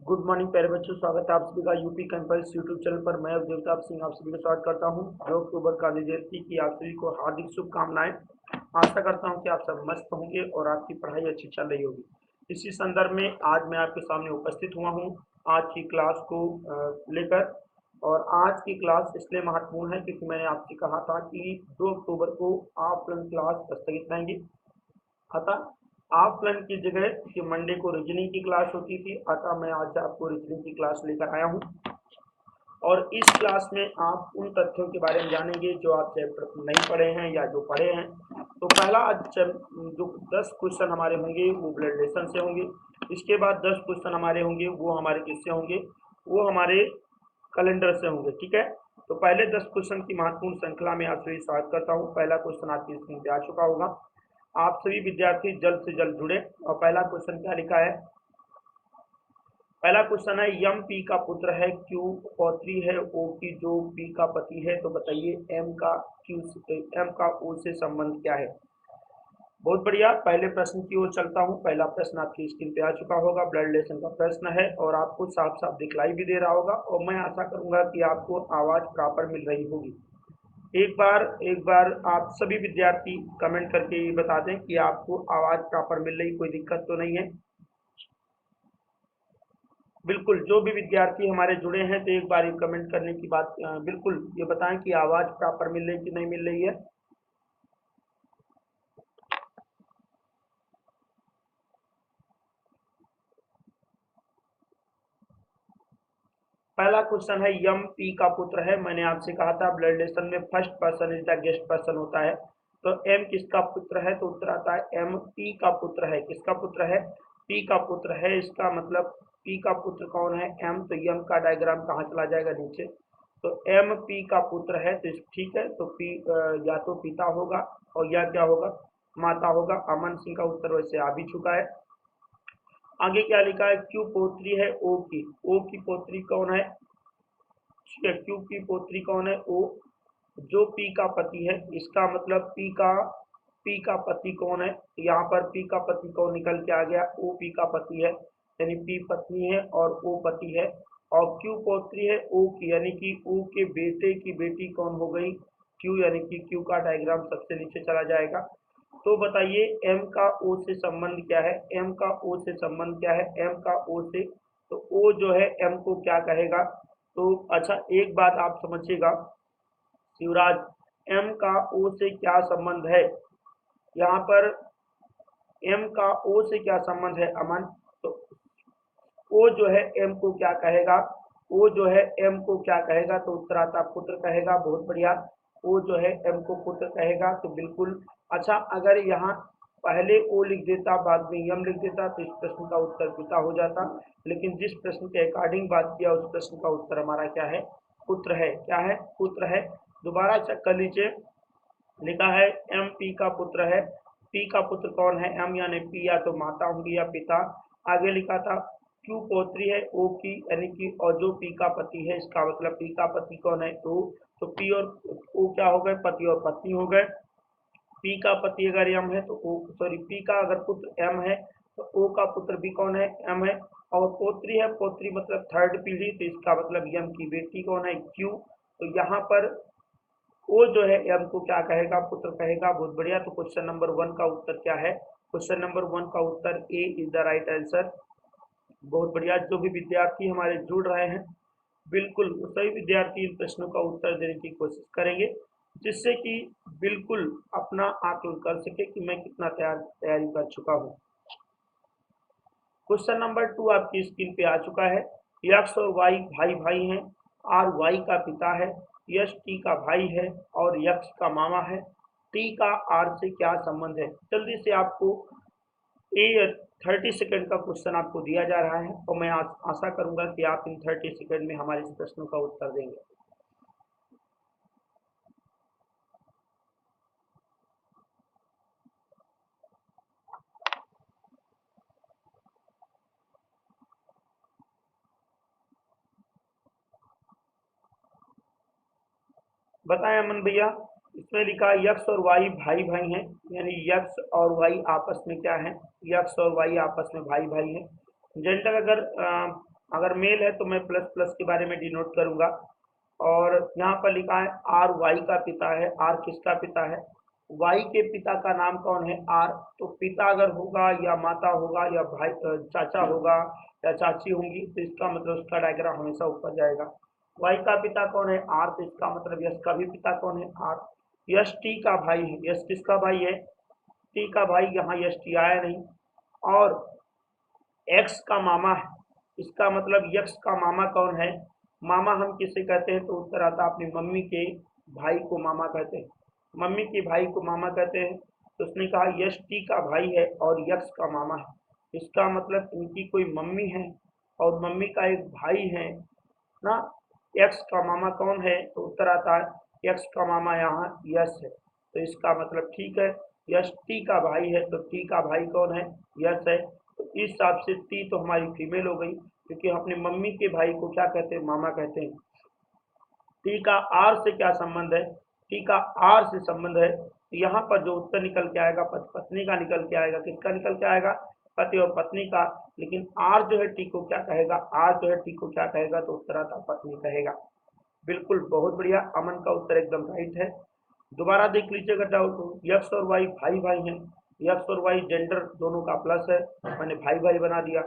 Good morning प्यारे बच्चों, स्वागत है आप सभी का यूपी कैंपस यूट्यूब चैनल पर। मैं देवताप सिंह आप सभी का स्वागत करता हूं। 2 अक्टूबर गांधी जयंती की आप सभी को हार्दिक शुभकामनाएं। आशा करता हूं कि आप सब मस्त होंगे और आपकी पढ़ाई अच्छी चल रही होगी। इसी संदर्भ में आज मैं आपके सामने उपस्थित हुआ हूं आज की क्लास को लेकर। और आज की क्लास इसलिए महत्वपूर्ण है क्योंकि मैंने आपसे कहा था कि 2 अक्टूबर को ऑफलाइन क्लास स्थगित रहेंगी। अतः ऑफलाइन की जगह कि मंडे को रीजनिंग की क्लास होती थी, अतः मैं आज आपको रीजनिंग की क्लास लेकर आया हूँ। और इस क्लास में आप उन तथ्यों के बारे में जानेंगे जो आप चैप्टर नहीं पढ़े हैं या जो पढ़े हैं। तो पहला जो 10 क्वेश्चन हमारे होंगे वो ब्लड रिलेशन से होंगे। इसके बाद 10 क्वेश्चन हमारे होंगे वो हमारे किससे होंगे, वो हमारे कैलेंडर से होंगे। ठीक है, तो पहले 10 क्वेश्चन की महत्वपूर्ण श्रृंखला में आप सभी स्वागत करता हूँ। पहला क्वेश्चन आपकी स्क्रीन पे आ चुका होगा। आप सभी विद्यार्थी जल्द से जल्द जुड़े। और पहला क्वेश्चन क्या लिखा है? पहला क्वेश्चन है यम पी का पुत्र है, क्यू पौत्री है, ओ की जो पी का पति है, तो बताइए एम का ओ से संबंध क्या है। बहुत बढ़िया, पहले प्रश्न की ओर चलता हूँ। पहला प्रश्न आपकी स्क्रीन पे आ चुका होगा, ब्लड रिलेशन का प्रश्न है और आपको साफ साफ दिखलाई भी दे रहा होगा और मैं आशा करूंगा कि आपको आवाज प्रॉपर मिल रही होगी। एक बार आप सभी विद्यार्थी कमेंट करके ये बता दें कि आपको आवाज प्रॉपर मिल रही, कोई दिक्कत तो नहीं है। बिल्कुल, जो भी विद्यार्थी हमारे जुड़े हैं तो एक बार ये कमेंट करने की बात बिल्कुल ये बताएं कि आवाज प्रॉपर मिल रही कि नहीं मिल रही है। पहला क्वेश्चन है यम पी का पुत्र है। मैंने आपसे कहा था ब्लड रिलेशन में first person is the guest person होता है। तो एम किसका पुत्र है, तो उत्तर आता है एम पी का पुत्र है। किसका पुत्र है? पी का पुत्र है। इसका मतलब पी का पुत्र कौन है? एम। तो यम का डायग्राम कहाँ चला जाएगा? नीचे। तो एम पी का पुत्र है, तो ठीक है। तो पी या तो पिता होगा और या क्या होगा, माता होगा। अमन सिंह का उत्तर वैसे आ भी चुका है। आगे क्या लिखा है? क्यू पोत्री है ओ की। ओ की पोत्री कौन है? ठीक है, क्यू की पोत्री कौन है? ओ। जो पी का पति है, इसका मतलब पी का पति कौन है? यहाँ पर पी का पति कौन निकल के आ गया? ओ पी का पति है, यानी पी पत्नी है और ओ पति है। और क्यू पौत्री है ओ की, यानी कि ओ के बेटे की बेटी कौन हो गई? क्यू, यानी कि क्यू का डायग्राम सबसे नीचे चला जाएगा। तो बताइए एम का ओ से संबंध क्या है? एम का ओ से संबंध क्या है? एम का ओ से, तो ओ जो है एम को क्या कहेगा? तो अच्छा, एक बात आप समझिएगा शिवराज, एम का ओ से क्या संबंध है? यहाँ पर एम का ओ से क्या संबंध है अमन? तो ओ जो है एम को क्या कहेगा? ओ जो है एम को क्या कहेगा? तो उत्तर आता पुत्र कहेगा। बहुत बढ़िया, ओ जो है एम को पुत्र कहेगा, तो बिल्कुल। अच्छा, अगर यहाँ पहले ओ लिख देता बाद में यम लिख देता तो इस प्रश्न का उत्तर पिता हो जाता। लेकिन जिस प्रश्न के अकॉर्डिंग बात किया उस प्रश्न का उत्तर हमारा क्या है? पुत्र है। क्या है? पुत्र है। दोबारा चेक कर लीजिए, लिखा है एम पी का पुत्र है। पी का पुत्र कौन है? एम, यानी पी या तो माता होंगी या पिता। आगे लिखा था क्यू पौत्री है ओ की, यानी कि और जो पी का पति है, इसका मतलब पी का पति कौन है? ओ। तो पी और ओ क्या हो गए? पति और पत्नी हो गए। पी का पति अगर एम है तो ओ, सॉरी, पी का अगर पुत्र एम है तो ओ का पुत्र भी कौन है? एम है। और पोत्री है, पोत्री मतलब थर्ड पीढ़ी, तो इसका मतलब एम की बेटी कौन है? क्यू। तो यहाँ पर ओ जो है एम को क्या कहेगा? पुत्र कहेगा। बहुत बढ़िया, तो क्वेश्चन नंबर 1 का उत्तर क्या है? क्वेश्चन नंबर 1 का उत्तर ए इज द राइट आंसर। बहुत बढ़िया, जो भी विद्यार्थी हमारे जुड़ रहे हैं बिल्कुल सही विद्यार्थी इन प्रश्नों का उत्तर देने की कोशिश करेंगे, जिससे कि बिल्कुल अपना आकलन कर सके कि मैं कितना तैयारी कर चुका हूँ। क्वेश्चन नंबर 2 आपकी स्क्रीन पे आ चुका है। यक्स और वाई भाई भाई हैं। आर वाई का पिता है, यश टी का भाई है और यक्स का मामा है। टी का आर से क्या संबंध है? जल्दी से आपको ये 30 सेकंड का क्वेश्चन आपको दिया जा रहा है और मैं आशा करूंगा कि आप इन 30 सेकंड में हमारे इस प्रश्न का उत्तर देंगे। बताएं अमन भैया। इसमें लिखा यक्स और वाई भाई भाई हैं, यानी यक्स और वाई आपस में क्या है? यक्स और वाई आपस में भाई भाई हैं। जेंडर अगर अगर मेल है तो मैं प्लस प्लस के बारे में डिनोट करूंगा। और यहाँ पर लिखा है आर वाई का पिता है। आर किसका पिता है? वाई के पिता का नाम कौन है? आर। तो पिता अगर होगा या माता होगा या भाई चाचा होगा या चाची होंगी तो इसका मतलब उसका डायग्राम हमेशा ऊपर जाएगा। वाई का पिता कौन है? आर। तो इसका मतलब यश का भी पिता कौन है? आर। यश टी का भाई है। यश किसका भाई है? टी का भाई। यहाँ यश टी आया नहीं। और एक्स का मामा है। इसका मतलब यक्स का मामा कौन है? मामा हम किसे कहते हैं? तो उत्तर आता है अपनी मम्मी के भाई को मामा कहते हैं। मम्मी के भाई को मामा कहते हैं। तो उसने कहा यश टी का भाई है और यक्स का मामा है। इसका मतलब इनकी कोई मम्मी है और मम्मी का एक भाई है ना। एक्स का मामा कौन है? तो उत्तर आता है एक्स का मामा यहाँ यश है। तो इसका मतलब ठीक है, यश टी का भाई है। तो टी का भाई कौन है? यश है। तो इस हिसाब से टी तो हमारी फीमेल हो गई, क्योंकि हम अपने मम्मी के भाई को क्या कहते हैं? मामा कहते हैं। टी का आर से क्या संबंध है? टी का आर से संबंध है। तो यहाँ पर जो उत्तर निकल के आएगा पति पत्नी का निकल के आएगा। किसका निकल के आएगा? पति और पत्नी का। लेकिन आर जो है टी को क्या कहेगा? आर जो है टी को क्या कहेगा? तो उत्तर आता पत्नी कहेगा। बिल्कुल, बहुत बढ़िया। अमन का उत्तर एकदम राइट है। दोबारा देख लीजिएगा डाउट हो। यक्स और वाई भाई भाई हैं। यक्स और वाई जेंडर दोनों का प्लस है, मैंने भाई भाई बना दिया।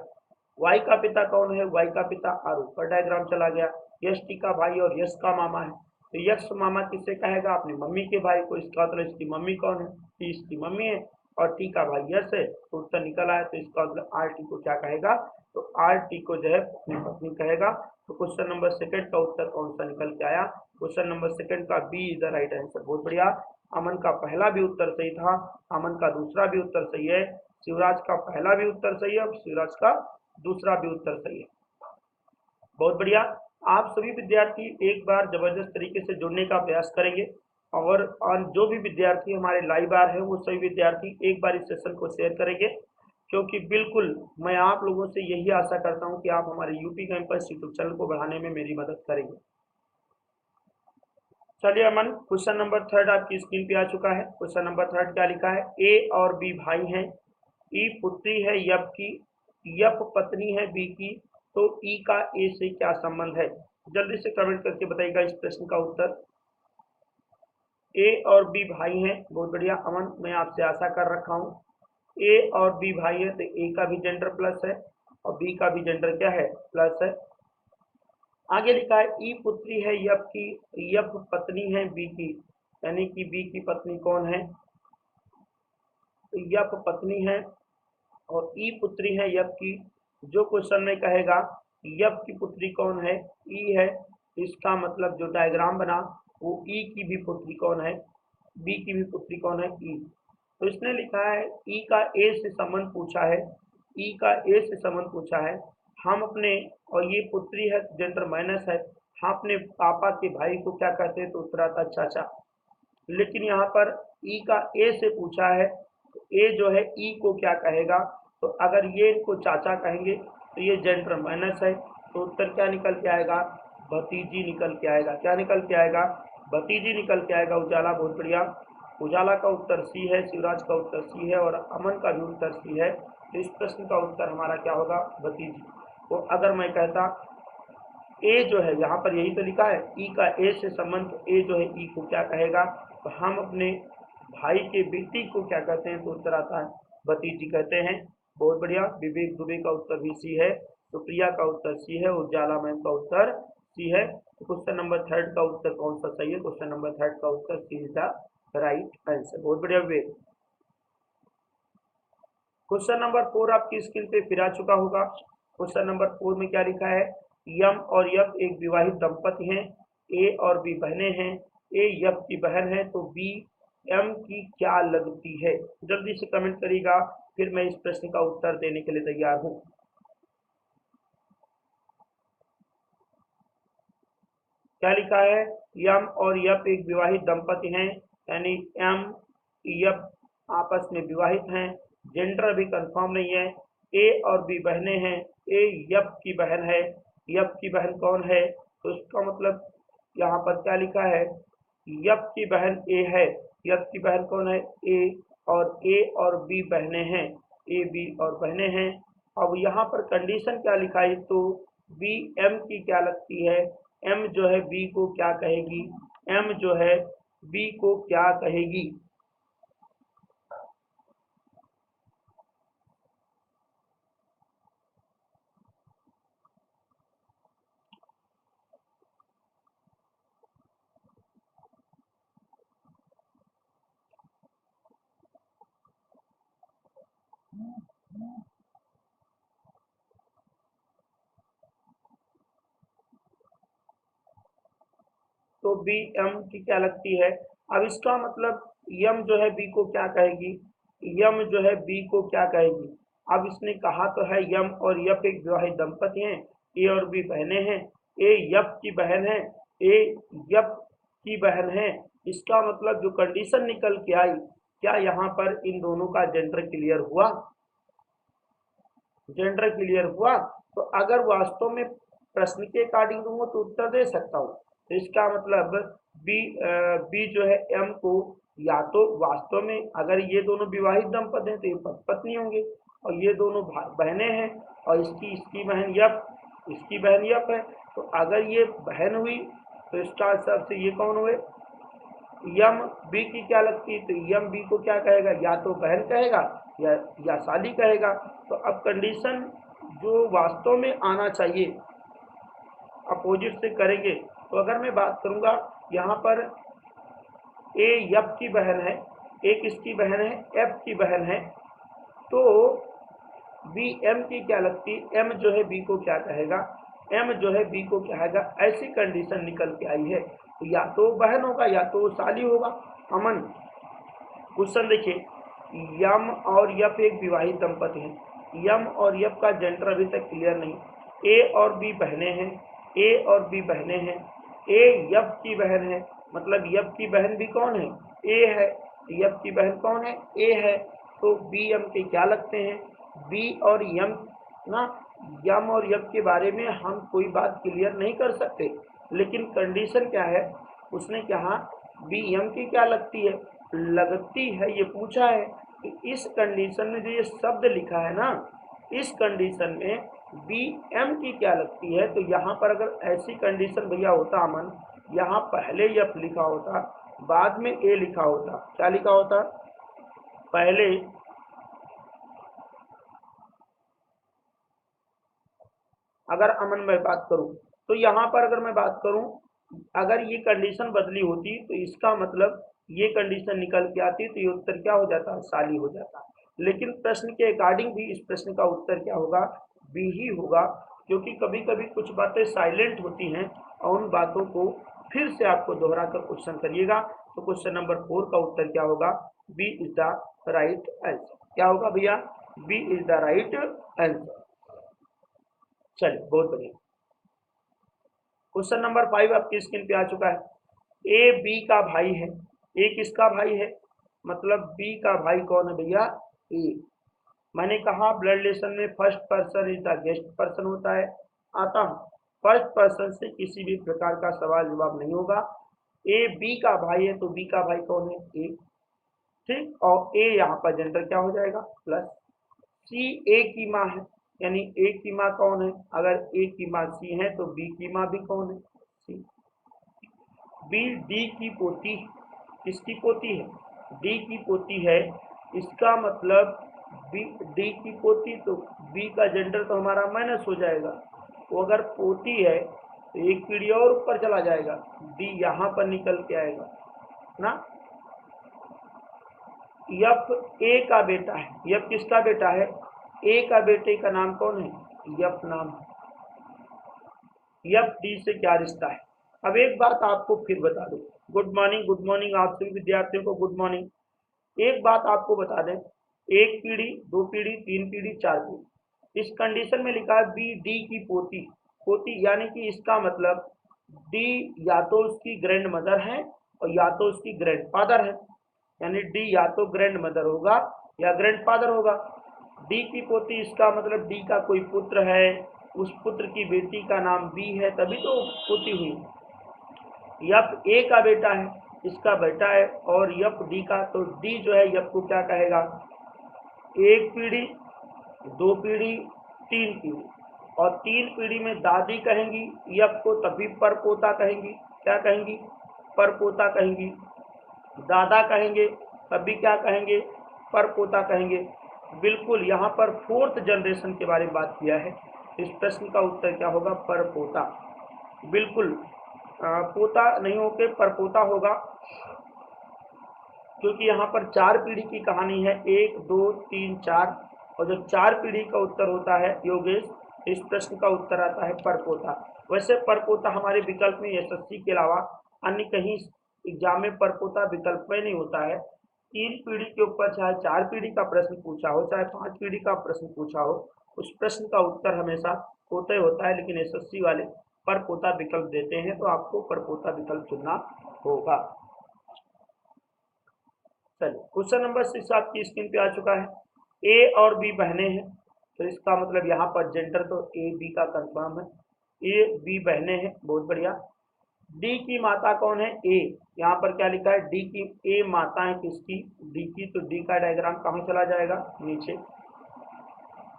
वाई का पिता कौन है? वाई का पिता आर। ऊपर डायग्राम चला गया। यश टी का भाई और यश का मामा है। तो यश मामा किसे कहेगा? अपनी मम्मी के भाई को। इसका मतलब इसकी मम्मी कौन है? टी इसकी मम्मी है और टी का भाई यश है। तो उत्तर निकल आया। तो इसका मतलब आर टी को क्या कहेगा? तो आर टी को जो है अपनी पत्नी कहेगा। तो क्वेश्चन नंबर सेकंड का उत्तर कौन सा निकल के आया? क्वेश्चन नंबर सेकंड का B is the right answer. बहुत बढ़िया। अमन का पहला भी उत्तर सही था, अमन का दूसरा भी उत्तर सही है, शिवराज का पहला भी उत्तर सही है और शिवराज का दूसरा भी उत्तर सही है। बहुत बढ़िया। आप सभी विद्यार्थी एक बार जबरदस्त तरीके से जुड़ने का प्रयास करेंगे और जो भी विद्यार्थी हमारे लाइव आ रहे हैं वो सभी विद्यार्थी एक बार इस सेशन को शेयर करेंगे, क्योंकि बिल्कुल मैं आप लोगों से यही आशा करता हूं कि आप हमारे यूपी कैंपस यूट्यूब चैनल को बढ़ाने में मेरी मदद करेंगे। चलिए अमन, क्वेश्चन नंबर थर्ड आपकी स्क्रीन पे आ चुका है। क्वेश्चन नंबर थर्ड क्या लिखा है? ए और बी भाई हैं, ई पुत्री है यप की, यप पत्नी है बी की, तो ई का ए से क्या संबंध है? जल्दी से कमेंट करके बताइएगा इस प्रश्न का उत्तर। ए और बी भाई हैं। बहुत बढ़िया अमन, मैं आपसे आशा कर रखा हूँ। ए और बी भाई है तो ए का भी जेंडर प्लस है और बी का भी जेंडर क्या है? प्लस है। आगे लिखा है ई पुत्री है यप की, यप पत्नी है बी की, यानी कि बी की पत्नी कौन है? तो यप पत्नी है और ई पुत्री है यप की। जो क्वेश्चन में कहेगा यप की पुत्री कौन है? ई है। तो इसका मतलब जो डायग्राम बना वो ई की भी पुत्री कौन है? बी की भी पुत्री कौन है? ई। तो इसने लिखा है ई का ए से संबंध पूछा है, ई का ए से संबंध पूछा है। हम अपने, और ये पुत्री है जेंडर माइनस है, हम अपने पापा के भाई को क्या कहते हैं? तो उत्तर आता चाचा। लेकिन यहाँ पर ई का ए से पूछा है, तो ए जो है ई को क्या कहेगा? तो अगर ये इनको चाचा कहेंगे तो ये जेंडर माइनस है। तो उत्तर क्या निकल के आएगा? भतीजी निकल के आएगा। क्या निकल के आएगा? भतीजी निकल के आएगा। उजाला, बहुत बढ़िया। उजाला का उत्तर सी है, शिवराज का उत्तर सी है और अमन का भी उत्तर सी है। तो इस प्रश्न का उत्तर हमारा क्या होगा? भतीजी। तो अगर मैं कहता ए जो है, यहाँ पर यही तो लिखा है ई का ए से संबंध, ए जो है ई को क्या कहेगा? तो हम अपने भाई के बेटी को क्या कहते हैं? तो उत्तर आता है भतीजी कहते हैं। बहुत बढ़िया। विवेक दुबे का उत्तर भी सी है, सुप्रिया का उत्तर सी है, उजाला मैम का उत्तर सी है। तो क्वेश्चन नंबर थर्ड का उत्तर कौन सा सही है? क्वेश्चन नंबर थर्ड का उत्तर सी इज द राइट आंसर। बहुत बढ़िया विवेक। क्वेश्चन नंबर फोर आपकी स्क्रीन पे फिर आ चुका होगा। क्वेश्चन नंबर फोर में क्या लिखा है? यम और यप एक विवाहित दंपति हैं, ए और बी बहनें हैं, ए यप की बहन है, तो बी एम की क्या लगती है? जल्दी से कमेंट करिएगा, फिर मैं इस प्रश्न का उत्तर देने के लिए तैयार हूँ। क्या लिखा है? यम और यप एक विवाहित दंपति हैं, यानी एम यप आपस में विवाहित हैं। जेंडर अभी कंफर्म नहीं है। ए और बी बहनें हैं, ए यप की बहन है। यप की बहन कौन है? तो इसका मतलब यहाँ पर क्या लिखा है? यप की बहन ए है। यप की बहन कौन है? ए और बी बहनें हैं, ए बी और बहनें हैं। अब यहाँ पर कंडीशन क्या लिखा है? तो बी एम की क्या लगती है, एम जो है बी को क्या कहेगी, एम जो है बी को क्या कहेगी। तो बी एम की क्या लगती है। अब इसका मतलब यम जो है बी को क्या कहेगी, यम जो है बी को क्या कहेगी। अब इसने कहा तो है यम और यप एक विवाहित दंपति हैं, ए और बी बहनें हैं, ए यप की बहन है, ए यप की बहन है। इसका मतलब जो कंडीशन निकल के आई, क्या यहाँ पर इन दोनों का जेंडर क्लियर हुआ, जेंडर क्लियर हुआ। तो अगर वास्तव में प्रश्न के अकॉर्डिंग दूंगा तो उत्तर दे सकता हूँ। तो इसका मतलब बी बी जो है एम को, या तो वास्तव में अगर ये दोनों विवाहित दंपति हैं तो ये पत्नी होंगे, और ये दोनों बहनें हैं, और इसकी इसकी बहन यप, इसकी बहन यप है। तो अगर ये बहन हुई तो इसका हिसाब से ये कौन हुए, यम बी की क्या लगती है। तो यम बी को क्या कहेगा, या तो बहन कहेगा या साली कहेगा। तो अब कंडीशन जो वास्तव में आना चाहिए अपोजिट से करेंगे। तो अगर मैं बात करूंगा यहाँ पर ए यप की बहन है, एक इसकी बहन है, एफ की बहन है, तो बी एम की क्या लगती, एम जो है बी को क्या कहेगा, एम जो है बी को कहेगा। ऐसी कंडीशन निकल के आई है, तो या तो बहन होगा या तो साली होगा। अमन क्वेश्चन देखिए, यम और यप एक विवाहित दंपति हैं, यम और यप का जेंडर अभी तक क्लियर नहीं। ए और बी बहनें हैं, ए और बी बहनें हैं, ए यप की बहन है, मतलब यप की बहन भी कौन है, ए है। यप की बहन कौन है, ए है। तो बी एम के क्या लगते हैं, बी और यम ना। यम और यप के बारे में हम कोई बात क्लियर नहीं कर सकते, लेकिन कंडीशन क्या है, उसने कहा बी एम की क्या लगती है, लगती है, ये पूछा है। कि इस कंडीशन में जो ये शब्द लिखा है ना, इस कंडीशन में बी एम की क्या लगती है। तो यहाँ पर अगर ऐसी कंडीशन भैया होता अमन, यहाँ पहले यफ लिखा होता, बाद में ए लिखा होता, क्या लिखा होता, पहले अगर अमन मैं बात करूं, तो यहाँ पर अगर मैं बात करूं, अगर ये कंडीशन बदली होती तो इसका मतलब ये कंडीशन निकल के आती, तो ये उत्तर क्या हो जाता, साली हो जाता। लेकिन प्रश्न के अकॉर्डिंग भी इस प्रश्न का उत्तर क्या होगा, बी ही होगा। क्योंकि कभी कभी कुछ बातें साइलेंट होती हैं, और उन बातों को फिर से आपको दोहरा कर क्वेश्चन करिएगा। तो क्वेश्चन नंबर 4 का उत्तर क्या होगा, B is the right answer. क्या होगा भैया, B is the right answer. चलिए बहुत बढ़िया। क्वेश्चन नंबर 5 आपकी स्क्रीन पे आ चुका है। ए बी का भाई है, ए किसका भाई है, मतलब बी का भाई कौन है भैया, ए। मैंने कहा ब्लड रिलेशन में first person is the guest person होता है। आता हूँ, फर्स्ट पर्सन से किसी भी प्रकार का सवाल जवाब नहीं होगा। ए बी का भाई है, तो बी का भाई कौन है, ए। ठीक, और ए यहाँ पर जेंडर क्या हो जाएगा, प्लस। सी ए की माँ है, यानी ए की माँ कौन है, अगर ए की माँ सी है तो बी की माँ भी कौन है, सी। बी डी की पोती, किसकी पोती है, डी की पोती है। इसका मतलब बी डी की पोती, तो बी का जेंडर तो हमारा माइनस हो जाएगा। वो अगर पोती है तो एक पीढ़ी और ऊपर चला जाएगा, डी यहाँ पर निकल के आएगा ना। यफ ए का बेटा है, यफ किसका बेटा है, ए का बेटे का नाम कौन है, यफ नाम है। यफ डी से क्या रिश्ता है। अब एक बात आपको फिर बता दूं, गुड मॉर्निंग, गुड मॉर्निंग आप सभी विद्यार्थियों को, गुड मॉर्निंग। एक बात आपको बता दें, एक पीढ़ी, दो पीढ़ी, तीन पीढ़ी, चार पीढ़ी, इस कंडीशन में लिखा है बी डी की पोती, पोती यानी कि इसका मतलब डी या तो उसकी ग्रैंड मदर है और या तो उसकी ग्रैंड फादर है। यानी डी या तो ग्रैंड मदर होगा या ग्रैंड फादर होगा। डी की पोती, इसका मतलब डी का कोई पुत्र है, उस पुत्र की बेटी का नाम बी है, तभी तो पोती हुई। यप ए का बेटा है, इसका बेटा है, और यप डी का, तो डी जो है यप को क्या कहेगा, एक पीढ़ी, दो पीढ़ी, तीन पीढ़ी, और 3 पीढ़ी में दादी कहेंगी, यप को तभी परपोता कहेंगी। क्या कहेंगी? परपोता कहेंगी। दादा कहेंगे तभी क्या कहेंगे? परपोता कहेंगे। बिल्कुल, यहाँ पर 4th जनरेशन के बारे में बात किया है। इस प्रश्न का उत्तर क्या होगा? परपोता। बिल्कुल, पोता नहीं होके परपोता होगा, क्योंकि यहाँ पर 4 पीढ़ी की कहानी है, 1 2 3 4, और जब 4 पीढ़ी का उत्तर होता है योगेश, इस प्रश्न का उत्तर आता है परपोता। वैसे परपोता हमारे विकल्प में एसएससी के अलावा अन्य कहीं एग्जाम में परपोता विकल्प में नहीं होता है। 3 पीढ़ी के ऊपर चाहे 4 पीढ़ी का प्रश्न पूछा हो, चाहे 5 पीढ़ी का प्रश्न पूछा हो, उस प्रश्न का उत्तर हमेशा पोता ही होता है, लेकिन एसएससी वाले परपोता विकल्प देते हैं, तो आपको परपोता विकल्प चुनना होगा। चलिए, क्वेश्चन नंबर 6 आपकी स्क्रीन पे आ चुका है। ए और बी बहनें हैं, तो इसका मतलब यहाँ पर जेंडर तो ए बी का कंफर्म है। ए बी बहनें हैं, बहुत बढ़िया। डी की माता कौन है? ए। यहाँ पर क्या लिखा है? डी की। ए माता है किसकी? डी की। तो डी का डायग्राम कहाँ चला जाएगा? नीचे।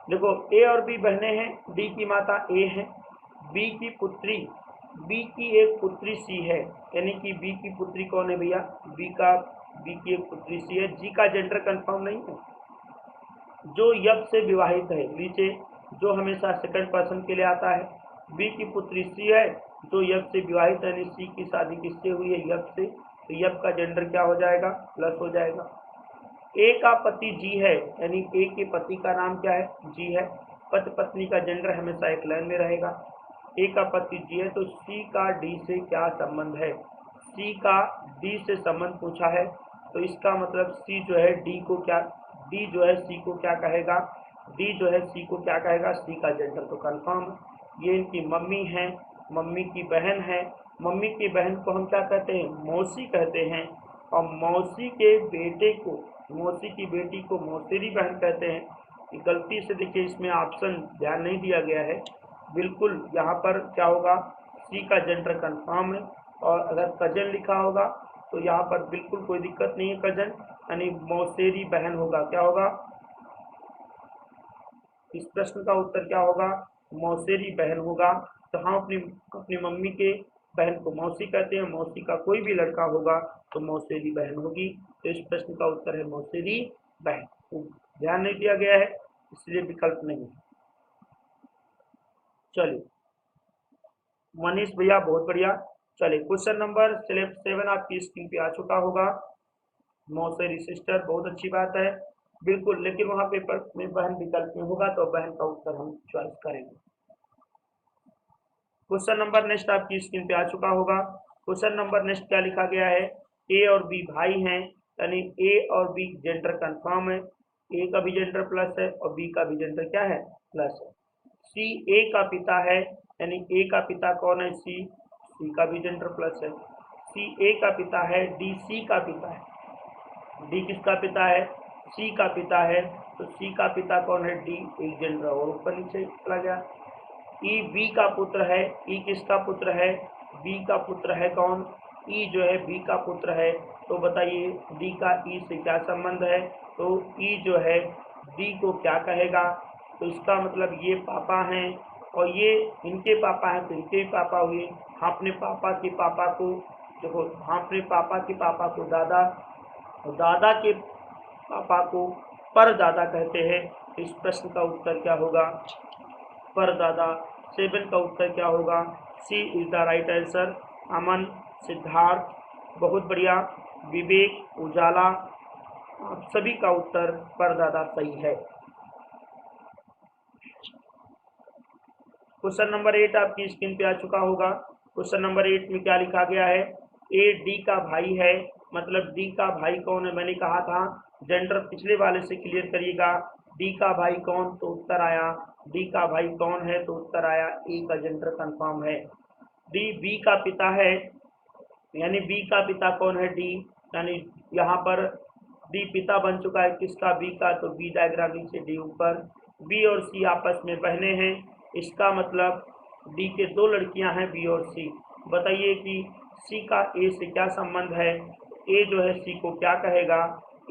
देखो, ए और बी बहनें हैं, डी की माता ए है, बी की पुत्री, बी की एक पुत्री सी है, यानी कि बी की पुत्री कौन है भैया? बी की एक पुत्री सी है। जी का जेंडर कंफर्म नहीं है। जो यप से विवाहित है, नीचे जो हमेशा सेकंड पर्सन के लिए आता है। बी की पुत्री सी है, जो यप से विवाहित है, यानी सी की शादी किससे हुई है? यप से। तो यप का जेंडर क्या हो जाएगा? प्लस हो जाएगा। ए का पति जी है, यानी ए के पति का नाम क्या है? जी है। पति पत्नी का जेंडर हमेशा एक लाइन में रहेगा। ए का पति जी है, तो सी का डी से क्या संबंध है? सी का डी से संबंध पूछा है, तो इसका मतलब सी जो है डी को क्या, डी जो है सी को क्या कहेगा? डी जो है सी को क्या कहेगा? सी का जेंडर तो कंफर्म। ये इनकी मम्मी है, मम्मी की बहन है। मम्मी की बहन को हम क्या कहते हैं? मौसी कहते हैं। और मौसी के बेटे को, मौसी की बेटी को मौसेरी बहन कहते हैं। गलती से देखिए, इसमें ऑप्शन ध्यान नहीं दिया गया है। बिल्कुल यहाँ पर क्या होगा? सी का जेंडर कंफर्म है। और अगर कजन लिखा होगा तो यहाँ पर बिल्कुल कोई दिक्कत नहीं है, कजन यानी मौसेरी बहन होगा। क्या होगा? इस प्रश्न का उत्तर क्या होगा? मौसेरी बहन होगा। तो हम अपनी मम्मी के बहन को मौसी कहते हैं, मौसी का कोई भी लड़का होगा तो मौसेरी बहन होगी। तो इस प्रश्न का उत्तर है मौसेरी बहन। ध्यान नहीं दिया गया है, इसलिए विकल्प नहीं। चलिए मनीष भैया, बहुत बढ़िया। चलिए, क्वेश्चन नंबर 7 आपकी स्क्रीन पे आ चुका होगा। मौसेरी सिस्टर, बहुत अच्छी बात है। बिल्कुल, लेकिन वहाँ पेपर में बहन विकल्प में होगा, तो बहन का उत्तर हम चॉइस करेंगे। क्वेश्चन नंबर नेक्स्ट आपकी स्क्रीन पे आ चुका होगा। क्वेश्चन नंबर नेक्स्ट क्या लिखा गया है? ए और बी भाई हैं, यानी ए और बी जेंडर कंफर्म है। ए का भी जेंडर प्लस है और बी का भी जेंडर क्या है? प्लस है। सी ए का पिता है, यानी ए का पिता कौन है? सी। सी का भी जेंडर प्लस है। सी ए का पिता है, डी सी का पिता है। डी किसका पिता है? सी का पिता है। तो सी का पिता कौन है? डी। एक जेंडर और ऊपर नीचे चला गया। ई बी का पुत्र है। ई किसका पुत्र है? बी का पुत्र है। कौन? ई जो है बी का पुत्र है। तो बताइए डी का ई से क्या संबंध है? तो ई जो है डी को क्या कहेगा? तो इसका मतलब ये पापा हैं और ये इनके पापा हैं, तो इनके भी पापा हुए। हम अपने पापा के पापा को, देखो, हम अपने पापा के पापा को दादा और दादा के पापा को परदादा कहते हैं। इस प्रश्न का उत्तर क्या होगा? परदादा। 7 का उत्तर क्या होगा? सी इज द राइट आंसर। अमन, सिद्धार्थ, बहुत बढ़िया। विवेक, उजाला, आप सभी का उत्तर परदादा सही है। क्वेश्चन नंबर 8 आपकी स्क्रीन पे आ चुका होगा। क्वेश्चन नंबर 8 में क्या लिखा गया है? ए डी का भाई है, मतलब डी का भाई कौन है? मैंने कहा था जेंडर पिछले वाले से क्लियर करिएगा। डी का भाई कौन? तो उत्तर आया डी का भाई कौन है? तो उत्तर आया ए का जेंडर कंफर्म है। डी बी का पिता है, यानी बी का पिता कौन है? डी। यानी यहाँ पर डी पिता बन चुका है किसका? बी का। तो बी डायग्राम नीचे, डी ऊपर। बी और सी आपस में बहने हैं, इसका मतलब डी के 2 लड़कियां हैं, बी और सी। बताइए कि सी का ए से क्या संबंध है? ए जो है सी को क्या कहेगा?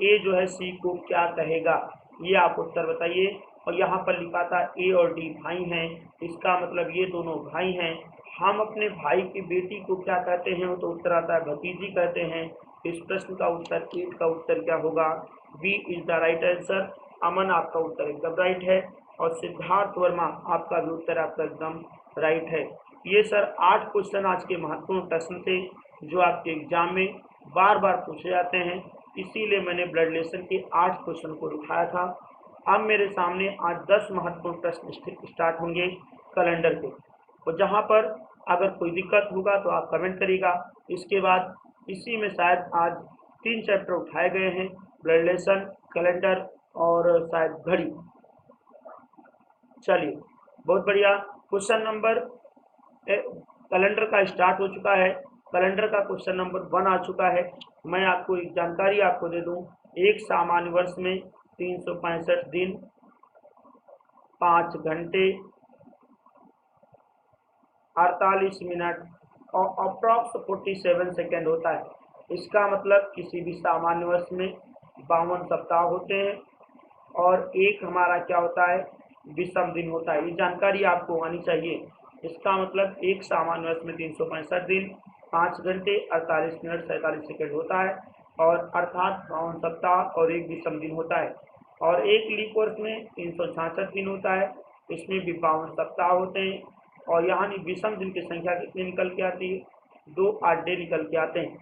ए जो है सी को क्या कहेगा? ये आप उत्तर बताइए। और यहाँ पर लिखा था ए और डी भाई हैं, इसका मतलब ये दोनों भाई हैं। हम अपने भाई की बेटी को क्या कहते हैं, तो उत्तर आता है भतीजी कहते हैं। इस प्रश्न का उत्तर 8 का उत्तर क्या होगा, B is the right answer. Aman आपका उत्तर एकदम राइट है और सिद्धार्थ वर्मा आपका भी उत्तर आपका एकदम राइट है। ये सर 8 क्वेश्चन आज के महत्वपूर्ण प्रश्न थे जो आपके एग्जाम में बार बार पूछे जाते हैं, इसीलिए मैंने ब्लड रिलेशन के 8 क्वेश्चन को उठाया था। अब मेरे सामने आज 10 महत्वपूर्ण प्रश्न स्टार्ट होंगे कैलेंडर के, और जहाँ पर अगर कोई दिक्कत होगा तो आप कमेंट करिएगा। इसके बाद इसी में शायद आज 3 चैप्टर उठाए गए हैं, ब्लड रिलेशन, कैलेंडर और शायद घड़ी। चलिए बहुत बढ़िया। क्वेश्चन नंबर कैलेंडर का स्टार्ट हो चुका है। कैलेंडर का क्वेश्चन नंबर 1 आ चुका है। मैं आपको एक जानकारी आपको दे दूं, एक सामान्य वर्ष में 365 दिन, 5 घंटे, 48 मिनट और अप्रॉक्स 47 सेकेंड होता है। इसका मतलब किसी भी सामान्य वर्ष में 52 सप्ताह होते हैं और एक हमारा क्या होता है, विषम दिन होता है। ये जानकारी आपको आनी चाहिए। इसका मतलब एक सामान्य वर्ष में 365 दिन, 5 घंटे, 48 मिनट 47 सेकेंड होता है और अर्थात 52 सप्ताह और एक विषम दिन होता है। और एक लीप वर्ष में 366 दिन होता है, इसमें भी 52 सप्ताह होते हैं और यहाँ विषम दिन की संख्या कितनी निकल के आती है, 2 8 डे निकल के आते हैं।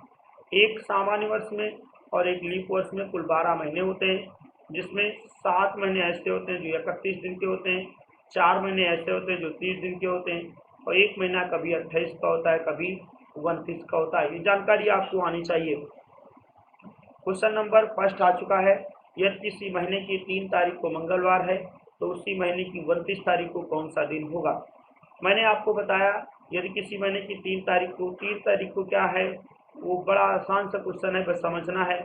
एक सामान्य वर्ष में और एक लीप वर्ष में कुल 12 महीने होते हैं, जिसमें 7 महीने ऐसे होते हैं जो 31 दिन के होते हैं, 4 महीने ऐसे होते हैं जो 30 दिन के होते हैं और एक महीना कभी 28 का होता है, कभी 29 का होता है। ये जानकारी आपको आनी चाहिए। क्वेश्चन नंबर फर्स्ट आ चुका है। यदि किसी महीने की 3 तारीख को मंगलवार है तो उसी महीने की 29 तारीख को कौन सा दिन होगा। मैंने आपको बताया यदि किसी महीने की 3 तारीख को क्या है, वो बड़ा आसान सा क्वेश्चन है, बस समझना है।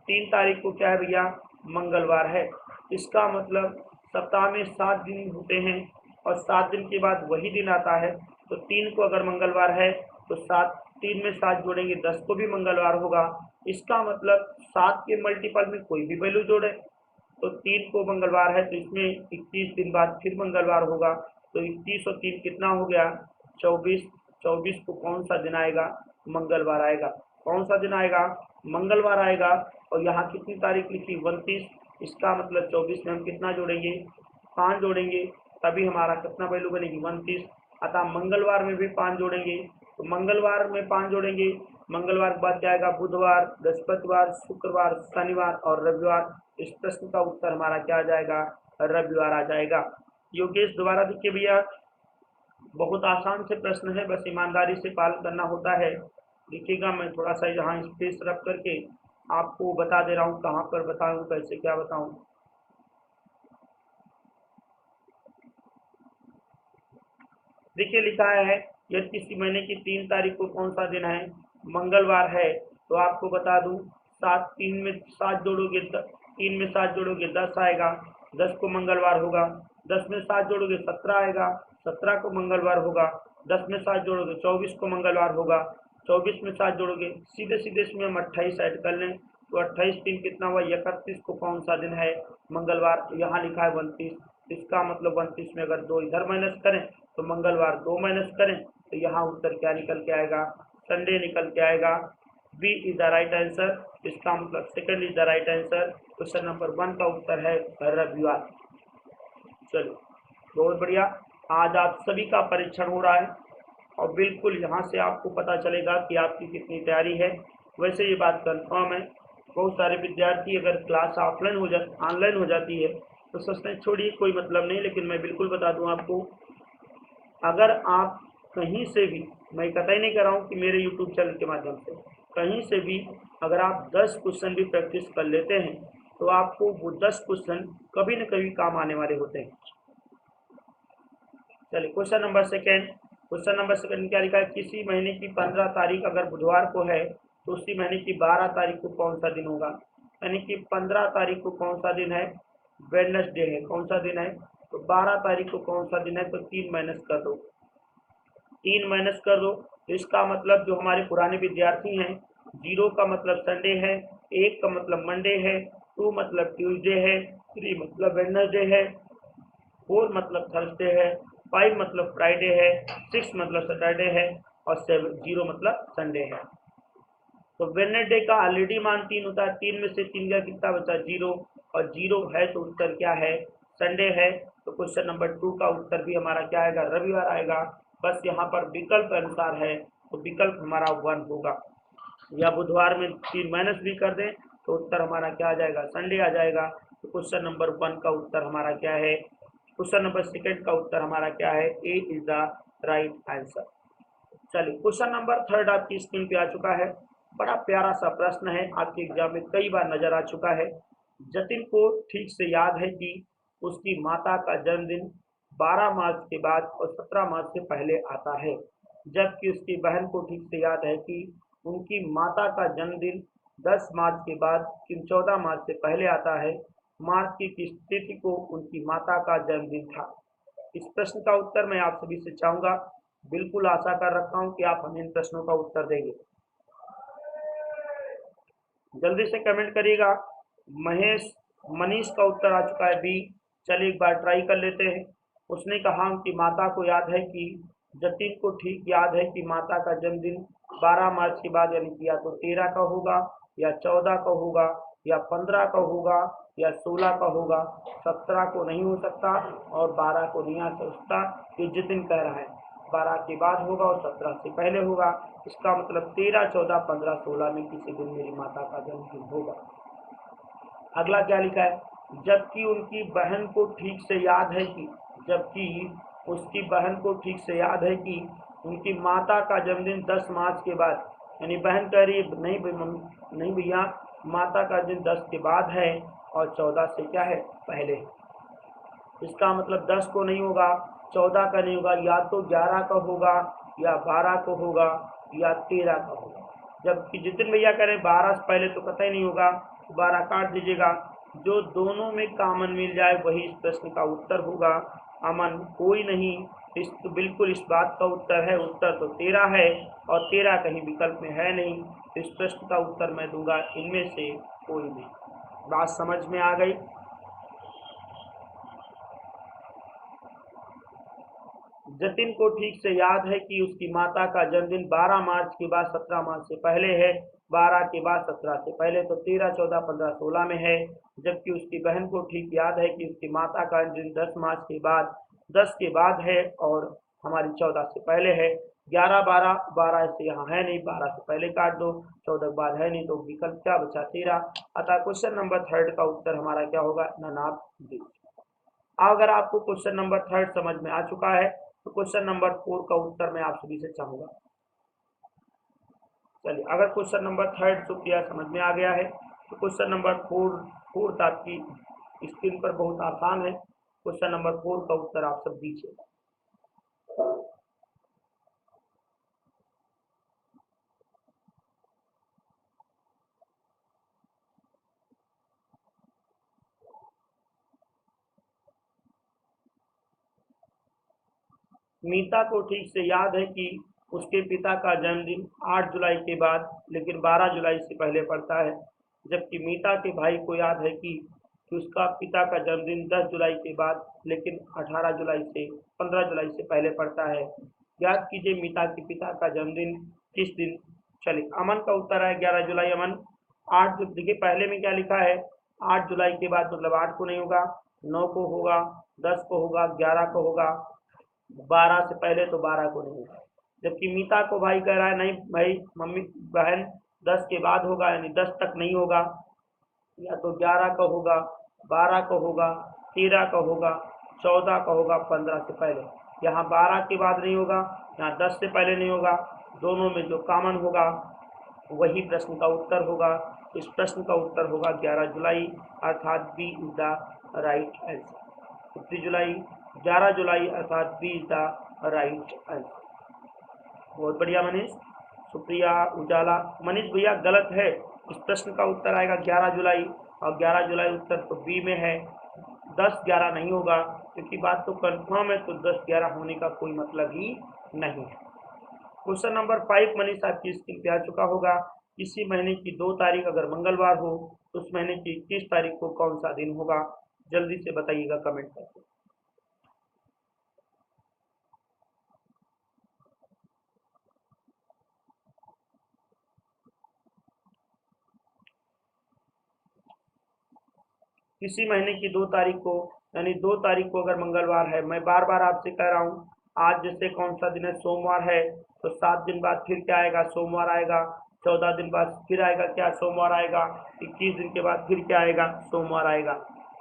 3 तारीख को क्या है भैया, मंगलवार है। इसका मतलब सप्ताह में 7 दिन होते हैं और 7 दिन के बाद वही दिन आता है, तो 3 को अगर मंगलवार है तो 7, 3 में 7 जोड़ेंगे 10 को भी मंगलवार होगा। इसका मतलब 7 के मल्टीपल में कोई भी वैल्यू जोड़े, तो 3 को मंगलवार है तो इसमें 21 दिन बाद फिर मंगलवार होगा, तो 21 और 3 कितना हो गया, 24। 24 को कौन सा दिन आएगा, मंगलवार आएगा। कौन सा दिन आएगा, मंगलवार आएगा। और यहाँ कितनी तारीख लिखी, 29। इसका मतलब 24 में हम कितना जोड़ेंगे, 5 जोड़ेंगे, तभी हमारा कितना वैल्यू बनेगी, 29। अतः मंगलवार में भी 5 जोड़ेंगे, तो मंगलवार में 5 जोड़ेंगे, मंगलवार के बाद क्या आएगा, बुधवार, बृहस्पतिवार, शुक्रवार, शनिवार और रविवार। इस प्रश्न का उत्तर हमारा क्या आ जाएगा, रविवार आ जाएगा। योगेश दोबारा देखिए भैया, बहुत आसान से प्रश्न है, बस ईमानदारी से पालन करना होता है। देखिएगा मैं थोड़ा सा यहाँ स्पेस रख करके आपको बता दे रहा हूँ, कहाँ पर बताऊँ, कैसे क्या बताऊँ। देखिए लिखा है यदि किसी महीने की 3 तारीख को कौन सा दिन है, मंगलवार है, तो आपको बता दूं 3 में 7 जोड़ोगे, 3 में 7 जोड़ोगे 10 आएगा, 10 को मंगलवार होगा। 10 में 7 जोड़ोगे 17 आएगा, 17 को मंगलवार होगा। 10 में 7 जोड़ोगे 24 को मंगलवार होगा। 24 में 7 जोड़ोगे, सीधे सीधे इसमें हम 28 ऐड कर लें, तो 28 दिन कितना हुआ, 31 को कौन सा दिन है, मंगलवार। यहाँ लिखा है 29, इसका मतलब 29 में अगर 2 इधर माइनस करें तो मंगलवार 2 माइनस करें तो यहाँ उत्तर क्या निकल के आएगा, संडे निकल के आएगा। B is the right answer, इसका मतलब second is the right answer. Question number 1 का उत्तर है रविवार। चलो बहुत बढ़िया। आज आप सभी का परीक्षण हो रहा है और बिल्कुल यहाँ से आपको पता चलेगा कि आपकी कितनी तैयारी है। वैसे ये बात कंफर्म है, बहुत सारे विद्यार्थी अगर क्लास ऑनलाइन हो जाती है तो सोचते हैं छोड़िए कोई मतलब नहीं, लेकिन मैं बिल्कुल बता दूं आपको, अगर आप कहीं से भी, मैं कतई नहीं कर रहा हूँ कि मेरे यूट्यूब चैनल के माध्यम से, कहीं से भी अगर आप 10 क्वेश्चन भी प्रैक्टिस कर लेते हैं तो आपको वो 10 क्वेश्चन कभी न कभी काम आने वाले होते हैं। चलिए क्वेश्चन नंबर सेकेंड क्या लिखा है, किसी महीने की 15 तारीख अगर बुधवार को है तो उसी महीने की 12 तारीख को कौन सा दिन होगा। यानी कि 15 तारीख को कौन सा दिन है, वेडनेसडे है। कौन सा दिन है, तो 12 तारीख को कौन सा दिन है, तो 3 माइनस कर दो, 3 माइनस कर दो। तो इसका मतलब जो हमारे पुराने विद्यार्थी हैं, 0 का मतलब संडे है, 1 का मतलब मंडे है, 2 मतलब ट्यूसडे है, 3 मतलब वेडनेसडे है, 4 मतलब थर्सडे है, 5 मतलब फ्राइडे है, 6 मतलब सैटरडे है और 0 मतलब संडे है। तो वेडनेसडे का ऑलरेडी मान 3 होता है, 3 में से 3 का कितना बचा 0 और 0 है तो उत्तर क्या है संडे है। तो क्वेश्चन नंबर 2 का उत्तर भी हमारा क्या आएगा रविवार आएगा। बस यहाँ पर विकल्प अनुसार है तो विकल्प हमारा 1 होगा, या बुधवार में 3 माइनस भी कर दें तो उत्तर हमारा क्या आ जाएगा संडे आ जाएगा। तो क्वेश्चन नंबर 1 का उत्तर हमारा क्या है, क्वेश्चन नंबर 2 का उत्तर हमारा क्या है, ए इज द राइट आंसर। चलिए क्वेश्चन नंबर 3 आपकी स्क्रीन पे आ चुका है। बड़ा प्यारा सा प्रश्न है, आपके एग्जाम में कई बार नजर आ चुका है। जतिन को ठीक से याद है कि उसकी माता का जन्मदिन 12 मार्च के बाद और 17 मार्च से पहले आता है, जबकि उसकी बहन को ठीक से याद है कि उनकी माता का जन्मदिन 10 मार्च के बाद कि 14 मार्च से पहले आता है। मार्च की किस तिथि को उनकी माता का जन्मदिन था। इस प्रश्न का उत्तर मैं आप सभी से चाहूंगा, बिल्कुल आशा कर रखता हूं कि आप हमें इन प्रश्नों का उत्तर देंगे। जल्दी से कमेंट करिएगा। महेश मनीष का उत्तर आ चुका है बी। चलिए एक बार ट्राई कर लेते हैं। उसने कहा कि माता को याद है कि जतिन को ठीक याद है कि माता का जन्मदिन 12 मार्च के बाद यानी कि या तो 13 का होगा या 14 का होगा या 15 का होगा या 16 का होगा। 17 को नहीं हो सकता और 12 को नहीं आ सकता। ये जतिन कह रहा है 12 के बाद होगा और 17 से पहले होगा। इसका मतलब 13, 14, 15, 16 में किसी दिन मेरी माता का जन्मदिन होगा। अगला क्या लिखा है, जबकि उनकी बहन को ठीक से याद है कि, जबकि उसकी बहन को ठीक से याद है कि उनकी माता का जन्मदिन 10 मार्च के बाद, यानी बहन कह रही है नहीं भैया, माता का दिन 10 के बाद है और 14 से क्या है पहले। इसका मतलब 10 को नहीं होगा, 14 का नहीं होगा, या तो 11 का होगा या 12 को होगा या 13 का होगा। जबकि जितिन भैया कह रहे हैं 12 से पहले तो कतई नहीं होगा, 12 काट दीजिएगा। जो दोनों में कॉमन मिल जाए वही इस प्रश्न का उत्तर होगा। अमन कोई नहीं, इस तो बिल्कुल इस बात का उत्तर है, उत्तर तो 13 है और 13 कहीं विकल्प में है नहीं। इस प्रश्न का उत्तर मैं दूंगा इनमें से कोई नहीं। बात समझ में आ गई। जतिन को ठीक से याद है कि उसकी माता का जन्मदिन 12 मार्च के बाद 17 मार्च से पहले है, 12 के बाद 17 से पहले तो 13, 14, 15, 16 में है। जबकि उसकी बहन को ठीक याद है कि उसकी माता का जन्मदिन 10 मार्च के बाद 10 के बाद है और हमारी 14 से पहले है। 11, 12, 12 से यहाँ है नहीं, 12 से पहले काट दो, 14 के बाद है नहीं तो विकल्प क्या बचा 13। अतः क्वेश्चन नंबर 3 का उत्तर हमारा क्या होगा, ननाब डी। अगर आपको क्वेश्चन नंबर 3 समझ में आ चुका है तो क्वेश्चन नंबर 4 का उत्तर मैं आप सभी से चाहूंगा। चलिए अगर क्वेश्चन नंबर 3 सुप्रिया समझ में आ गया है तो क्वेश्चन नंबर 4 आपकी स्क्रीन पर बहुत आसान है। क्वेश्चन नंबर 4 का उत्तर आप सब दीजिए। मीता को ठीक से याद है कि उसके पिता का जन्मदिन 8 जुलाई के बाद लेकिन 12 जुलाई से पहले पड़ता है। जबकि मीता के भाई को याद है कि उसका पिता का जन्मदिन 10 जुलाई के बाद लेकिन 18 जुलाई से 15 जुलाई से पहले पड़ता है। याद कीजिए मीता के पिता का जन्मदिन किस दिन। चलिए अमन का उत्तर है 11 जुलाई। अमन 8 देखिए पहले में क्या लिखा है, 8 जुलाई के बाद मतलब 8 को नहीं होगा, 9 को होगा, 10 को होगा, 11 को होगा, 12 से पहले तो 12 को नहीं होगा। जबकि मीता को भाई कह रहा है नहीं भाई मम्मी बहन 10 के बाद होगा, यानी 10 तक नहीं होगा, या तो 11 का होगा, 12 का होगा, 13 का होगा, 14 का होगा, 15 से पहले। यहाँ 12 के बाद नहीं होगा, यहाँ 10 से पहले नहीं होगा, दोनों में जो कॉमन होगा वही प्रश्न का उत्तर होगा। इस प्रश्न का उत्तर होगा 11 जुलाई, अर्थात B is the right answer. कितनी जुलाई, 11 जुलाई, अर्थात B is the right answer. बहुत बढ़िया मनीष, सुप्रिया, उजाला। मनीष भैया गलत है, इस प्रश्न का उत्तर आएगा 11 जुलाई और 11 जुलाई उत्तर तो बी में है। 10-11 नहीं होगा क्योंकि बात तो कंफर्म है, तो 10-11 होने का कोई मतलब ही नहीं है। क्वेश्चन नंबर 5 मनीष आपकी स्क्रीन पे आ चुका होगा। किसी महीने की 2 तारीख अगर मंगलवार हो तो उस महीने की 21 तारीख को कौन सा दिन होगा, जल्दी से बताइएगा कमेंट करके। किसी महीने की 2 तारीख को, यानी 2 तारीख को अगर मंगलवार है, मैं बार बार आपसे कह रहा हूँ, आज जैसे कौन सा दिन है, सोमवार है, तो 7 दिन बाद फिर क्या आएगा, सोमवार आएगा। 14 दिन बाद फिर आएगा क्या, सोमवार आएगा। 21 दिन के बाद फिर क्या आएगा, सोमवार आएगा।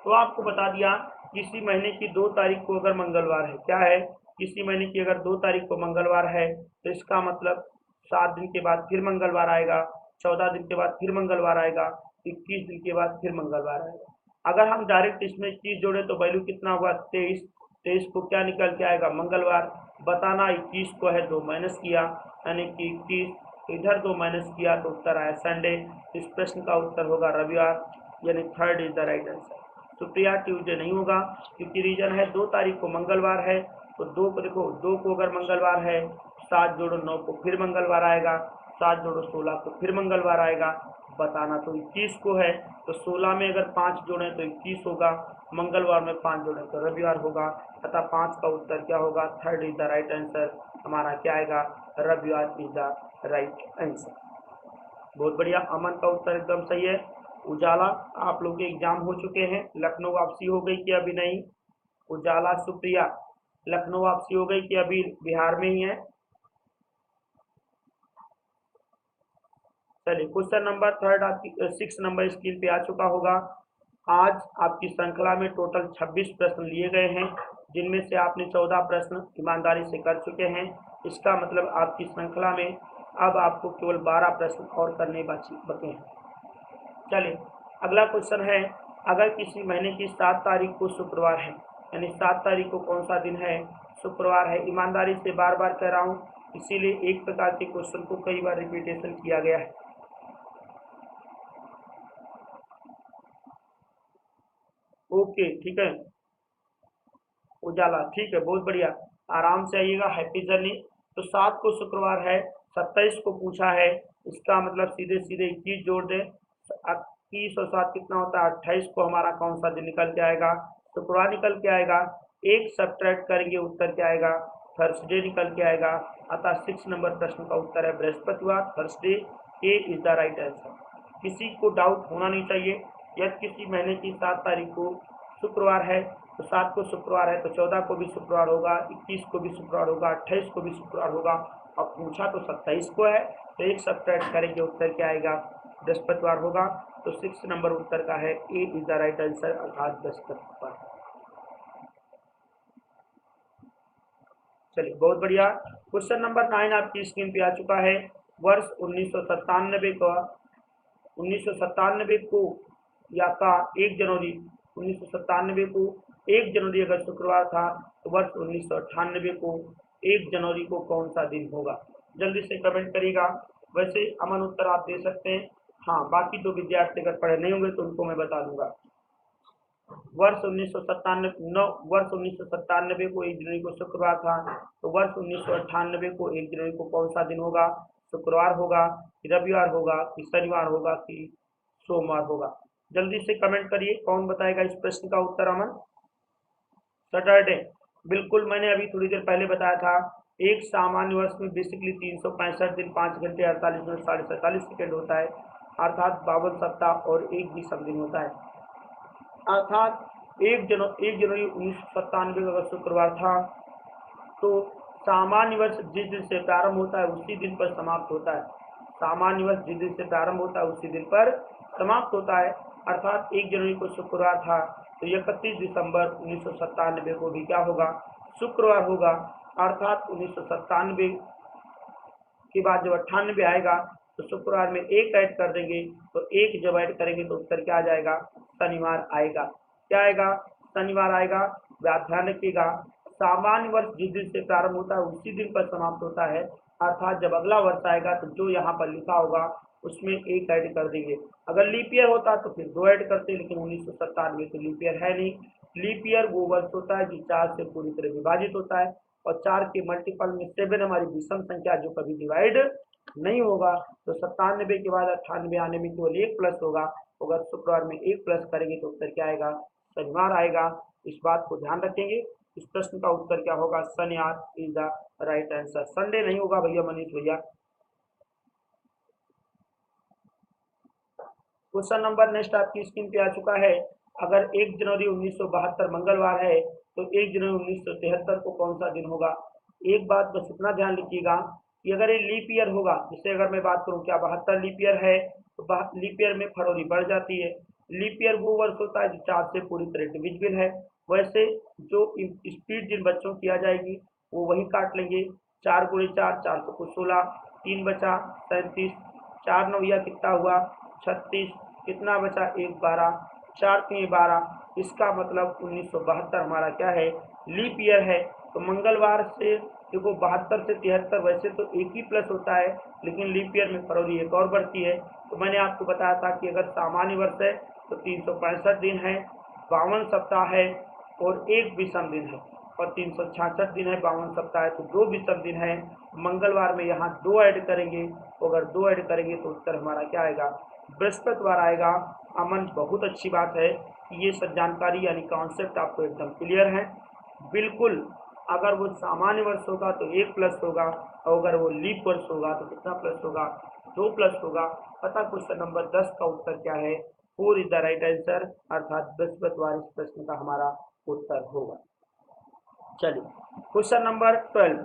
तो आपको बता दिया किसी महीने की 2 तारीख को अगर मंगलवार है, क्या है, किसी महीने की अगर 2 तारीख को मंगलवार है तो इसका मतलब 7 दिन के बाद फिर मंगलवार आएगा, 14 दिन के बाद फिर मंगलवार आएगा, 21 दिन के बाद फिर मंगलवार आएगा। अगर हम डायरेक्ट इसमें 21 जोड़े तो वैल्यू कितना हुआ, 23। 23 को क्या निकल के आएगा, मंगलवार। बताना 21 को है 2 माइनस किया, यानी कि 21, इधर 2 माइनस किया तो उत्तर आया संडे। इस प्रश्न का उत्तर होगा रविवार, यानी third is the right answer. Supriya Tuesday नहीं होगा, क्योंकि रीजन है 2 तारीख को मंगलवार है, तो 2 को देखो, 2 को अगर मंगलवार है, 7 जोड़ो 9 को फिर मंगलवार आएगा, 7 जोड़ो 16 को फिर मंगलवार आएगा। बताना तो 21 को है, तो 16 में अगर 5 जोड़ें तो 21 होगा, मंगलवार में 5 जोड़ें तो रविवार होगा। अतः 5 का उत्तर क्या होगा, third is the right answer. हमारा क्या आएगा, रविवार इज द राइट आंसर। बहुत बढ़िया, अमन का उत्तर एकदम सही है। उजाला, आप लोग के एग्जाम हो चुके हैं, लखनऊ वापसी हो गई कि अभी नहीं। उजाला सुप्रिया, लखनऊ वापसी हो गई कि अभी बिहार में ही है। चलिए, क्वेश्चन नंबर थर्ड आपकी 6 नंबर स्क्रीन पे आ चुका होगा। आज आपकी श्रृंखला में टोटल 26 प्रश्न लिए गए हैं, जिनमें से आपने 14 प्रश्न ईमानदारी से कर चुके हैं। इसका मतलब आपकी श्रृंखला में अब आपको केवल 12 प्रश्न और करने बचे हैं। चलिए, अगला क्वेश्चन है, अगर किसी महीने की 7 तारीख को शुक्रवार है, यानी 7 तारीख को कौन सा दिन है, शुक्रवार है। ईमानदारी से बार बार कह रहा हूँ, इसीलिए एक प्रकार के क्वेश्चन को कई बार रिपीटेशन किया गया है। ओके, ठीक है उजाला, ठीक है, बहुत बढ़िया, आराम से आइएगा, हैप्पी जर्नी। तो 7 को शुक्रवार है, 27 को पूछा है, इसका मतलब सीधे सीधे 21 जोड़ दें, 21 और 7 कितना होता है, 28 को हमारा कौन सा दिन निकल के आएगा, शुक्रवार निकल के आएगा। एक सब्ट्रैक्ट करेंगे, उत्तर क्या आएगा, थर्सडे निकल के आएगा। अतः 6 नंबर प्रश्न का उत्तर है बृहस्पतिवार, Thursday. A is the right answer. किसी को डाउट होना नहीं चाहिए, यदि किसी महीने की 7 तारीख को शुक्रवार है, तो 7 को शुक्रवार है तो 14 को भी शुक्रवार होगा, 21 को भी शुक्रवार होगा, 28 को भी शुक्रवार होगा, और पूछा तो 27 को है, तो एक सब्ट्रैक्ट करेंगे, उत्तर क्या आएगा, बृहस्पतिवार होगा। तो 6 नंबर उत्तर का है ए इज द राइट आंसर, अर्थात बृहस्पतिवार। चलिए, बहुत बढ़िया, क्वेश्चन नंबर 9 आपकी स्क्रीन पे आ चुका है। वर्ष 1997 का 1997 को या का 1 जनवरी 1997 को 1 जनवरी अगर शुक्रवार था, तो वर्ष 1998 को 1 जनवरी को कौन सा दिन होगा, जल्दी से कमेंट करिएगा। वैसे अमन उत्तर आप दे सकते हैं, हाँ, बाकी जो विद्यार्थी अगर पढ़े नहीं होंगे तो उनको मैं बता दूंगा। वर्ष 1997 वर्ष 1997 को 1 जनवरी को शुक्रवार था, तो वर्ष 1998 को 1 जनवरी को कौन सा दिन होगा, शुक्रवार होगा कि रविवार होगा कि शनिवार होगा कि सोमवार होगा। जल्दी से कमेंट करिए, कौन बताएगा इस प्रश्न का उत्तर। अमन, सैटरडे, बिल्कुल, मैंने अभी थोड़ी देर पहले बताया था। एक सामान्य वर्ष में बेसिकली 365 दिन, 5 घंटे 48 मिनट 47 सेकेंड होता है, अर्थात 52 सप्ताह और एक भी सब दिन होता है। अर्थात 1 जनवरी 1997 का अगर शुक्रवार था, तो सामान्य वर्ष जिस दिन से प्रारंभ होता है उसी दिन पर समाप्त होता है। सामान्य वर्ष जिस दिन से प्रारंभ होता है उसी दिन पर समाप्त होता है। अर्थात 1 जनवरी को शुक्रवार था, तो 31 दिसंबर 1997 को भी क्या होगा, शुक्रवार होगा। अर्थात 1997 के बाद जब 98 आएगा तो शुक्रवार में एक ऐड कर देंगे, तो एक जब ऐड करेंगे तो उत्तर क्या आ जाएगा, शनिवार आएगा। क्या आएगा, शनिवार आएगा। ध्यान रखिएगा, सामान्य वर्ष जिस दिन से प्रारंभ होता है उसी दिन पर समाप्त होता है। अर्थात जब अगला वर्ष आएगा तो जो यहाँ पर लिखा होगा उसमें एक ऐड कर देंगे। अगर लीप ईयर होता तो फिर 2 ऐड करते, लेकिन 1997 तो लीप ईयर है नहीं। लीप ईयर वो वर्ष होता है जो 4 से पूरी तरह विभाजित होता है, और 4 के मल्टीपल में 7 हमारी विषम संख्या जो कभी डिवाइड नहीं होगा। तो 97 के बाद 98 आने में केवल एक प्लस होगा, अगर शुक्रवार में एक प्लस करेंगे तो उत्तर क्या आएगा, शनिवार आएगा। इस बात को ध्यान रखेंगे। इस प्रश्न का उत्तर क्या होगा, शनिवार is the right answer. Sunday नहीं होगा भैया, मनीष भैया। क्वेश्चन नंबर नेक्स्ट आपकी स्क्रीन पे आ चुका है। अगर 1 जनवरी 1972 मंगलवार है तो 1 जनवरी 1973 को कौन सा दिन होगा। एक बात बस इतना ध्यान रखिएगा कि अगर ये लीप ईयर होगा, जैसे अगर मैं बात करूं क्या 72 लीप ईयर है तो लीप ईयर में फरवरी बढ़ जाती है। लीप ईयर वो वर्ष होता है जो 4 से पूरी तरह डिविजिबल है। वैसे जो स्पीड जिन बच्चों की आ जाएगी वो वही काट लेंगे। 4 × 4 416, 3 बचा 37, 4 9 कितना हुआ 36, कितना बचा 1 12, 4 3 12। इसका मतलब 1972 हमारा क्या है, लीप ईयर है। तो मंगलवार से देखो 72 से 73 वैसे तो एक ही प्लस होता है, लेकिन लीप ईयर में फरवरी एक और बढ़ती है। तो मैंने आपको बताया था कि अगर सामान्य वर्ष है तो 365 दिन है, 52 सप्ताह है और एक विषम दिन है, और 366 दिन है, 52 सप्ताह है तो 2 विषम दिन है। मंगलवार में यहाँ 2 ऐड करेंगे, तो अगर 2 ऐड करेंगे तो उत्तर हमारा क्या आएगा, बृहस्पतिवार आएगा। अमन, बहुत अच्छी बात है कि ये सब जानकारी यानी कॉन्सेप्ट आपको एकदम क्लियर है। बिल्कुल, अगर वो सामान्य वर्ष होगा तो 1 प्लस होगा, और अगर वो लीप वर्ष होगा तो कितना प्लस होगा, 2 प्लस होगा। पता क्वेश्चन नंबर 10 का उत्तर क्या है, 4 इज द राइट आंसर, अर्थात बृहस्पतिवार इस प्रश्न का हमारा उत्तर होगा। चलिए क्वेश्चन नंबर 12,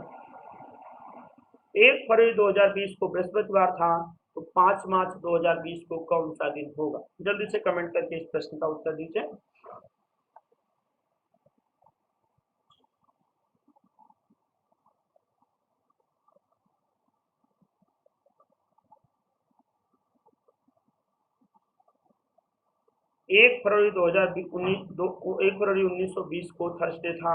1 फरवरी 2020 को बृहस्पतिवार था तो 5 मार्च 2020 को कौन सा दिन होगा। जल्दी से कमेंट करके इस प्रश्न का उत्तर दीजिए। एक फरवरी 1920 को थर्सडे था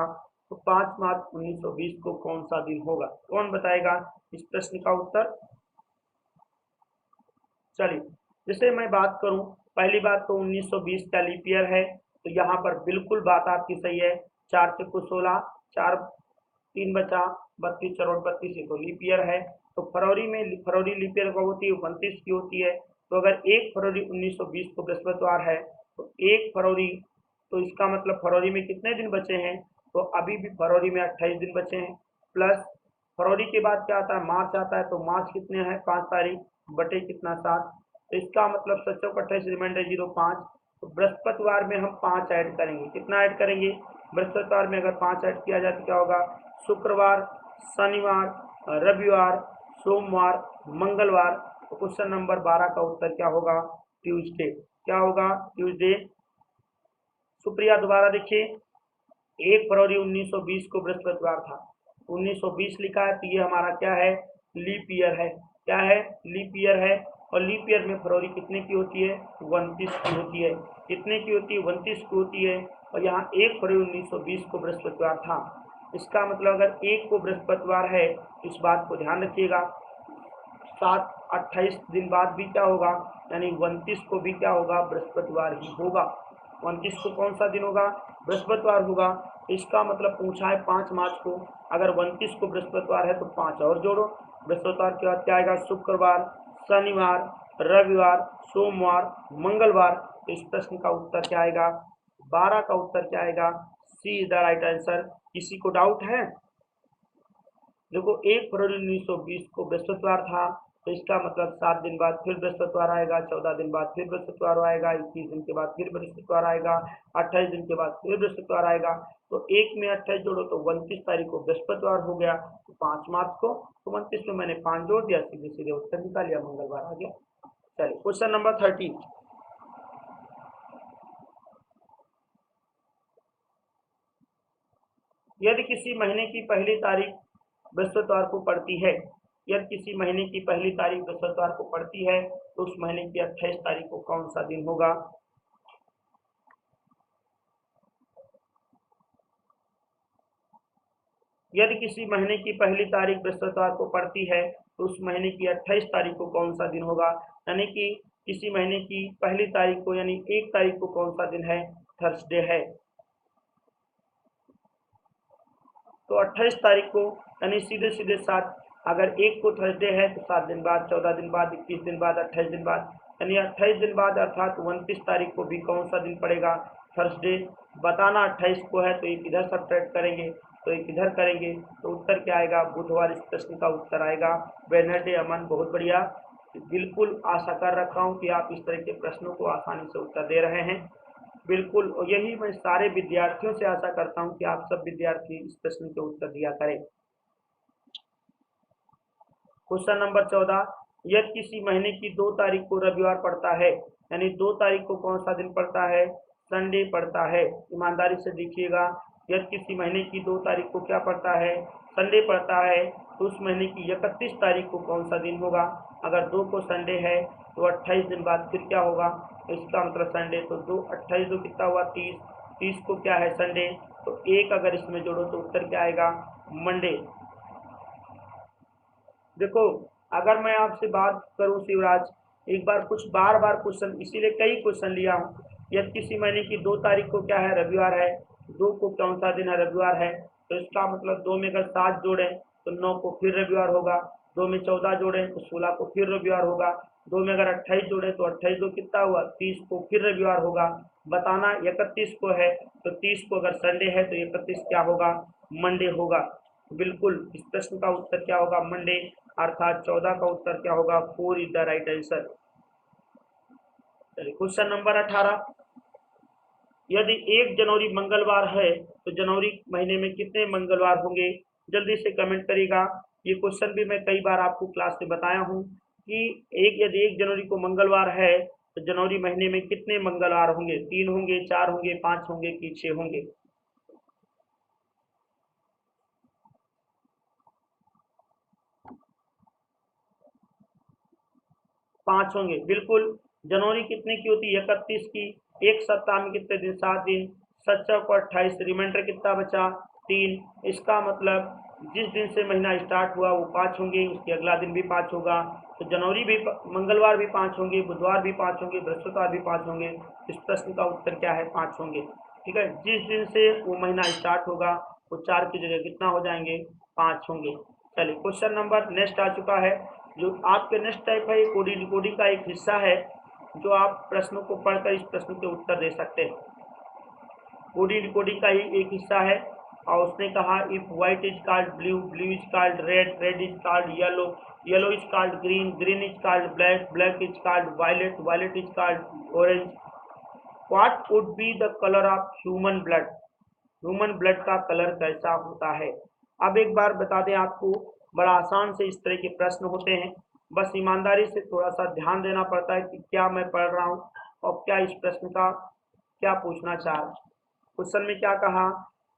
तो 5 मार्च 1920 को कौन सा दिन होगा। कौन बताएगा इस प्रश्न का उत्तर। चलिए, जैसे मैं बात करूं, पहली बात तो 1920 का लीप ईयर है, तो यहाँ पर बिल्कुल बात आपकी सही है। 4 से 16, 4 3 बचा 32, 4 32 तो लीप ईयर है। तो फरवरी में फरवरी लीप ईयर कब होती है, 29 की होती है। तो अगर 1 फरवरी 1920 को बृहस्पतिवार है तो 1 फरवरी, तो इसका मतलब फरवरी में कितने दिन बचे हैं, तो अभी भी फरवरी में 28 दिन बचे हैं। प्लस फरवरी के बाद क्या आता है, मार्च आता है, तो मार्च कितने हैं 5 तारीख बटे कितना 7, तो इसका मतलब 7 चौक 28 रिमाइंडर 0 5। तो बृहस्पतिवार में हम 5 ऐड करेंगे, कितना ऐड करेंगे, बृहस्पतिवार में अगर 5 ऐड किया जाए तो क्या होगा, शुक्रवार, शनिवार, रविवार, सोमवार, मंगलवार। तो क्वेश्चन नंबर 12 का उत्तर क्या होगा, ट्यूसडे। क्या होगा, ट्यूसडे। सुप्रिया दोबारा देखिए, 1 फरवरी 1920 को बृहस्पतिवार था, 1920 लिखा है तो ये हमारा क्या है, लीप ईयर है। क्या है, लीप ईयर है। और लीप ईयर में फरवरी कितने की होती है, 29 की होती है। कितने की होती है, 29 की होती है। और यहाँ 1 फरवरी 1920 को बृहस्पतिवार था, इसका मतलब अगर 1 को बृहस्पतिवार है, इस बात को ध्यान रखिएगा, 7 28 दिन बाद भी क्या होगा, यानी 29 को भी क्या होगा, बृहस्पतिवार ही होगा। 29 को कौन सा दिन होगा, बृहस्पतिवार होगा। इसका मतलब पूछा है 5 मार्च को, अगर 29 को बृहस्पतिवार है तो 5 और जोड़ो। बृहस्पतिवार के बाद क्या आएगा, शुक्रवार, शनिवार, रविवार, सोमवार, मंगलवार। तो इस प्रश्न का उत्तर क्या आएगा, 12 का उत्तर क्या आएगा, सी इज द राइट आंसर। किसी को डाउट है, देखो 1 फरवरी 1920 को बृहस्पतिवार था, तो इसका मतलब 7 दिन बाद फिर बृहस्पतिवार आएगा, 14 दिन बाद फिर बृहस्पतिवार आएगा, 21 दिन के बाद फिर बृहस्पतिवार आएगा, 28 दिन के बाद फिर बृहस्पतिवार आएगा। तो 1 में 28 जोड़ो तो 29 तारीख को बृहस्पतिवार हो गया, तो 5 मार्च को, तो 29 में मैंने 5 जोड़ दिया, सीधे सीधे उत्तर निकाल लिया, मंगलवार आ गया। चलिए क्वेश्चन नंबर 13, यदि किसी महीने की पहली तारीख बृहस्पतिवार को पड़ती है, यदि किसी महीने की पहली तारीख बृहस्पतिवार को पड़ती है तो उस महीने की 28 तारीख को कौन सा दिन होगा। यदि किसी महीने की पहली तारीख बृहस्पतिवार को पड़ती है तो उस महीने की 28 तारीख को कौन सा दिन होगा। यानी कि किसी महीने की पहली तारीख को यानी 1 तारीख को कौन सा दिन है, थर्सडे है। तो 28 तारीख को यानी सीधे सीधे 7, अगर 1 को थर्सडे है तो 7 दिन बाद, 14 दिन बाद, 21 दिन बाद, 28 दिन बाद, यानी 28 दिन बाद अर्थात 29 तारीख को भी कौन सा दिन पड़ेगा, थर्सडे। बताना 28 को है तो एक इधर सब्ट्रैक्ट करेंगे, तो एक इधर करेंगे, तो उत्तर क्या आएगा, बुधवार इस प्रश्न का उत्तर आएगा। वेडनेसडे। अमन, बहुत बढ़िया, बिल्कुल आशा कर रखा हूँ कि आप इस तरह के प्रश्नों को आसानी से उत्तर दे रहे हैं। बिल्कुल, और यही मैं सारे विद्यार्थियों से आशा करता हूं कि आप सब विद्यार्थी इस प्रश्न के उत्तर दिया करें। क्वेश्चन नंबर 14, यदि किसी महीने की 2 तारीख को रविवार पड़ता है, यानी 2 तारीख को कौन सा दिन पड़ता है? संडे पड़ता है। ईमानदारी से देखिएगा, यदि किसी महीने की 2 तारीख को क्या पड़ता है? संडे पड़ता है, तो उस महीने की 31 तारीख को कौन सा दिन होगा? अगर 2 को संडे है तो 28 दिन बाद फिर क्या होगा? इसका मतलब संडे, तो 2 28 2 कितना हुआ? 30। 30 को क्या है? संडे। तो एक अगर इसमें जोड़ो तो उत्तर क्या आएगा? मंडे। देखो, अगर मैं आपसे बात करूं शिवराज, एक बार कुछ बार बार क्वेश्चन, इसीलिए कई क्वेश्चन लिया हूं। यदि किसी महीने की 2 तारीख को क्या है? रविवार है। 2 को कौन सा दिन है? रविवार है। तो इसका मतलब 2 में अगर 7 जोड़ें तो 9 को फिर रविवार होगा। 2 में 14 जोड़ें तो 16 को फिर रविवार होगा। 2 में अगर 28 जोड़ें तो 28 2 कितना हुआ? 30 को फिर रविवार होगा। बताना 31 को है, तो 30 को अगर संडे है तो 31 क्या होगा? मंडे होगा। बिल्कुल, इस प्रश्न का उत्तर क्या होगा? मंडे, अर्थात 14 का उत्तर क्या होगा? 4 इज द राइट आंसर। चलिए क्वेश्चन नंबर 18, यदि 1 जनवरी मंगलवार है तो जनवरी महीने में कितने मंगलवार होंगे? जल्दी से कमेंट करिएगा। ये क्वेश्चन भी मैं कई बार आपको क्लास में बताया हूँ कि यदि 1 जनवरी को मंगलवार है तो जनवरी महीने में कितने मंगलवार होंगे? 3 होंगे, 4 होंगे, 5 होंगे कि 6 होंगे? 5 होंगे। बिल्कुल, जनवरी कितने की होती है? 31 की। एक सप्ताह में कितने दिन? 7 दिन। 7 चौक 28, रिमाइंडर कितना बचा? 3। इसका मतलब जिस दिन से महीना स्टार्ट हुआ वो 5 होंगे, उसके अगला दिन भी 5 होगा। तो जनवरी भी, मंगलवार भी 5 होंगे, बुधवार भी 5 होंगे, बृहस्पतिवार भी 5 होंगे। इस प्रश्न का उत्तर क्या है? 5 होंगे। ठीक है, जिस दिन से वो महीना स्टार्ट होगा वो 4 की जगह कितना हो जाएंगे? 5 होंगे। चलिए क्वेश्चन नंबर नेक्स्ट आ चुका है। जो आपके नेक्स्ट टाइप है, ये कोडिंग डिकोडिंग का एक हिस्सा है, जो आप प्रश्नों को पढ़कर इस प्रश्न के उत्तर दे सकते हैं। कोडिंग डिकोडिंग का ही एक हिस्सा है। और उसने कहा, if white is called blue, blue is called red, red is called yellow, yellow is called green, green is called black, black is called violet, violet is called orange, what would be the colour of human blood? Human blood का colour कैसा होता है? अब एक बार बता दें आपको, बड़ा आसान से इस तरह के प्रश्न होते हैं। बस ईमानदारी से थोड़ा सा ध्यान देना पड़ता है कि क्या मैं पढ़ रहा हूँ और क्या इस प्रश्न का क्या पूछना चाह रहा। क्वेश्चन में क्या कहा?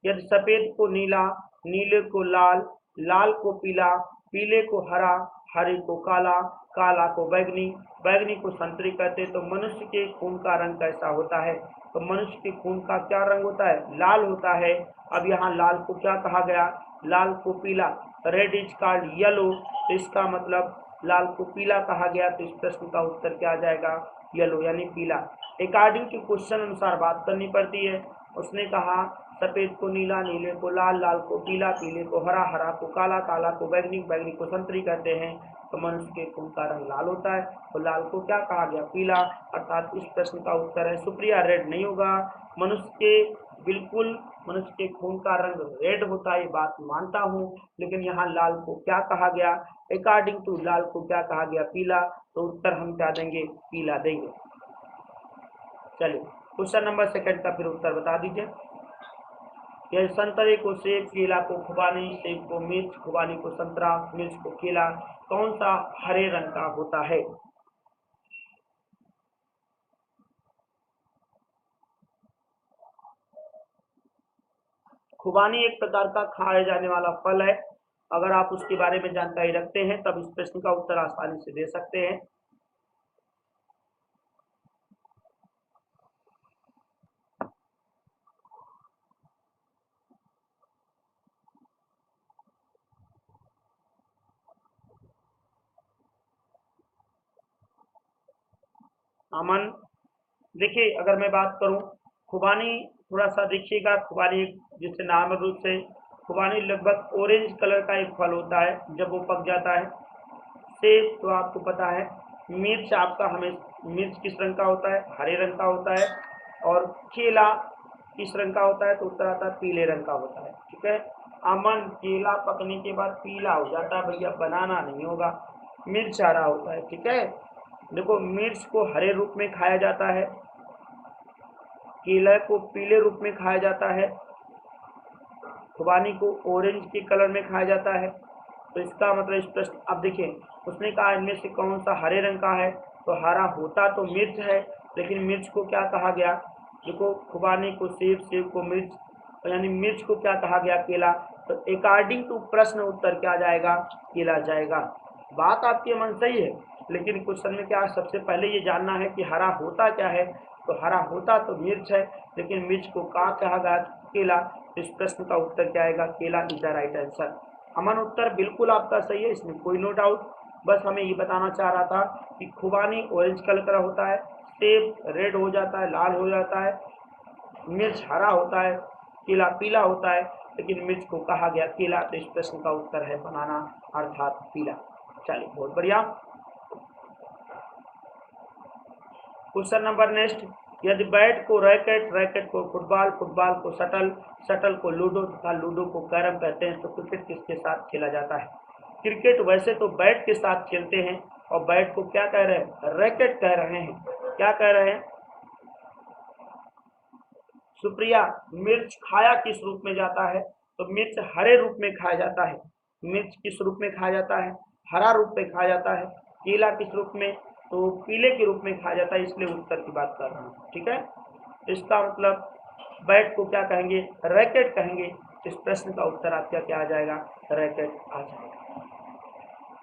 यदि सफेद को नीला, नीले को लाल, लाल को पीला, पीले को हरा, हरे को काला, काला को बैगनी, बैगनी को संतरी कहते, तो मनुष्य के खून का रंग कैसा होता है? तो मनुष्य के खून का क्या रंग होता है? लाल होता है। अब यहाँ लाल को क्या कहा गया? लाल को पीला। रेड इज कॉल्ड येलो, तो इसका मतलब लाल को पीला कहा गया, तो इस प्रश्न का उत्तर क्या आ जाएगा? येलो यानी पीला। अकॉर्डिंग टू क्वेश्चन अनुसार बात करनी पड़ती है। उसने कहा सफेद को नीला, नीले को लाल, लाल को पीला, पीले को हरा, हरा को काला, काला को बैगनी, बैगनी को संतरी कहते हैं। तो मनुष्य के खून का रंग लाल होता है, तो लाल को क्या कहा गया? पीला। अर्थात इस प्रश्न का उत्तर है सुप्रिया, रेड नहीं होगा। मनुष्य के, बिल्कुल मनुष्य के खून का रंग रेड होता है, ये बात मानता हूँ, लेकिन यहाँ लाल को क्या कहा गया? अकॉर्डिंग टू लाल को क्या कहा गया? पीला। तो उत्तर हम क्या देंगे? पीला देंगे। चलिए क्वेश्चन नंबर सेकंड का फिर उत्तर बता दीजिए। यह संतरे को सेब, केला को खुबानी, सेब को मिर्च, खुबानी को संतरा, मिर्च को केला, कौन सा हरे रंग का होता है? खुबानी एक प्रकार का खाया जाने वाला फल है। अगर आप उसके बारे में जानकारी रखते हैं तब इस प्रश्न का उत्तर आसानी से दे सकते हैं। अमन, देखिए अगर मैं बात करूं, खुबानी, थोड़ा सा देखिएगा, खुबानी जिससे नाम रूप से, खुबानी लगभग ऑरेंज कलर का एक फल होता है जब वो पक जाता है। सेब तो आपको पता है। मिर्च आपका, हमें मिर्च किस रंग का होता है? हरे रंग का होता है। और केला किस रंग का होता है? तो उत्तर आता है पीले रंग का होता है। ठीक है, अमन, केला पकने के बाद पीला हो जाता है भैया, बनाना नहीं होगा। मिर्च हरा होता है। ठीक है, देखो मिर्च को हरे रूप में खाया जाता है। केला को पीले रूप में खाया जाता है, खुबानी को ऑरेंज के कलर में खाया जाता है। तो इसका मतलब इस प्रश्न, अब देखिए उसने कहा इनमें से कौन सा हरे रंग का है, तो हरा होता तो मिर्च है, लेकिन मिर्च को क्या कहा गया, देखो खुबानी को सेब, सेब को मिर्च, यानी मिर्च को क्या कहा गया, केला। तो अकॉर्डिंग टू प्रश्न उत्तर क्या जाएगा, केला जाएगा। बात आपकी मन सही है, लेकिन क्वेश्चन में क्या सबसे पहले ये जानना है कि हरा होता क्या है। तो हरा होता तो मिर्च है, लेकिन मिर्च को क्या कहा गया, केला। इस प्रश्न का उत्तर क्या आएगा, केला इज द राइट आंसर। अमन उत्तर बिल्कुल आपका सही है, इसमें कोई नो डाउट। बस हमें ये बताना चाह रहा था कि खुबानी ऑरेंज कलर का होता है, सेब रेड हो जाता है, लाल हो जाता है, मिर्च हरा होता है, केला पीला होता है, लेकिन मिर्च को कहा गया केला। तो इस प्रश्न का उत्तर है बनाना, अर्थात पीला। चलिए बहुत बढ़िया। क्वेश्चन नंबर नेक्स्ट, यदि बैट को रैकेट, रैकेट को फुटबॉल, फुटबॉल को शटल, शटल को लूडो तथा लूडो को कैरम कहते हैं, तो क्रिकेट किसके साथ खेला जाता है। क्रिकेट वैसे तो बैट के साथ खेलते हैं, और बैट को क्या कह रहे हैं, रैकेट कह रहे हैं। क्या कह रहे हैं सुप्रिया, मिर्च खाया किस रूप में जाता है, तो मिर्च हरे रूप में खाया जाता है। मिर्च किस रूप में खाया जाता है, हरा रूप में खाया जाता है। केला किस रूप में, तो पीले के रूप में खाया जाता है, इसलिए उत्तर की बात कर रहा हूँ। ठीक है, इसका मतलब बैट को क्या कहेंगे, रैकेट कहेंगे। इस प्रश्न का उत्तर आपका क्या आ जाएगा, रैकेट आ जाएगा।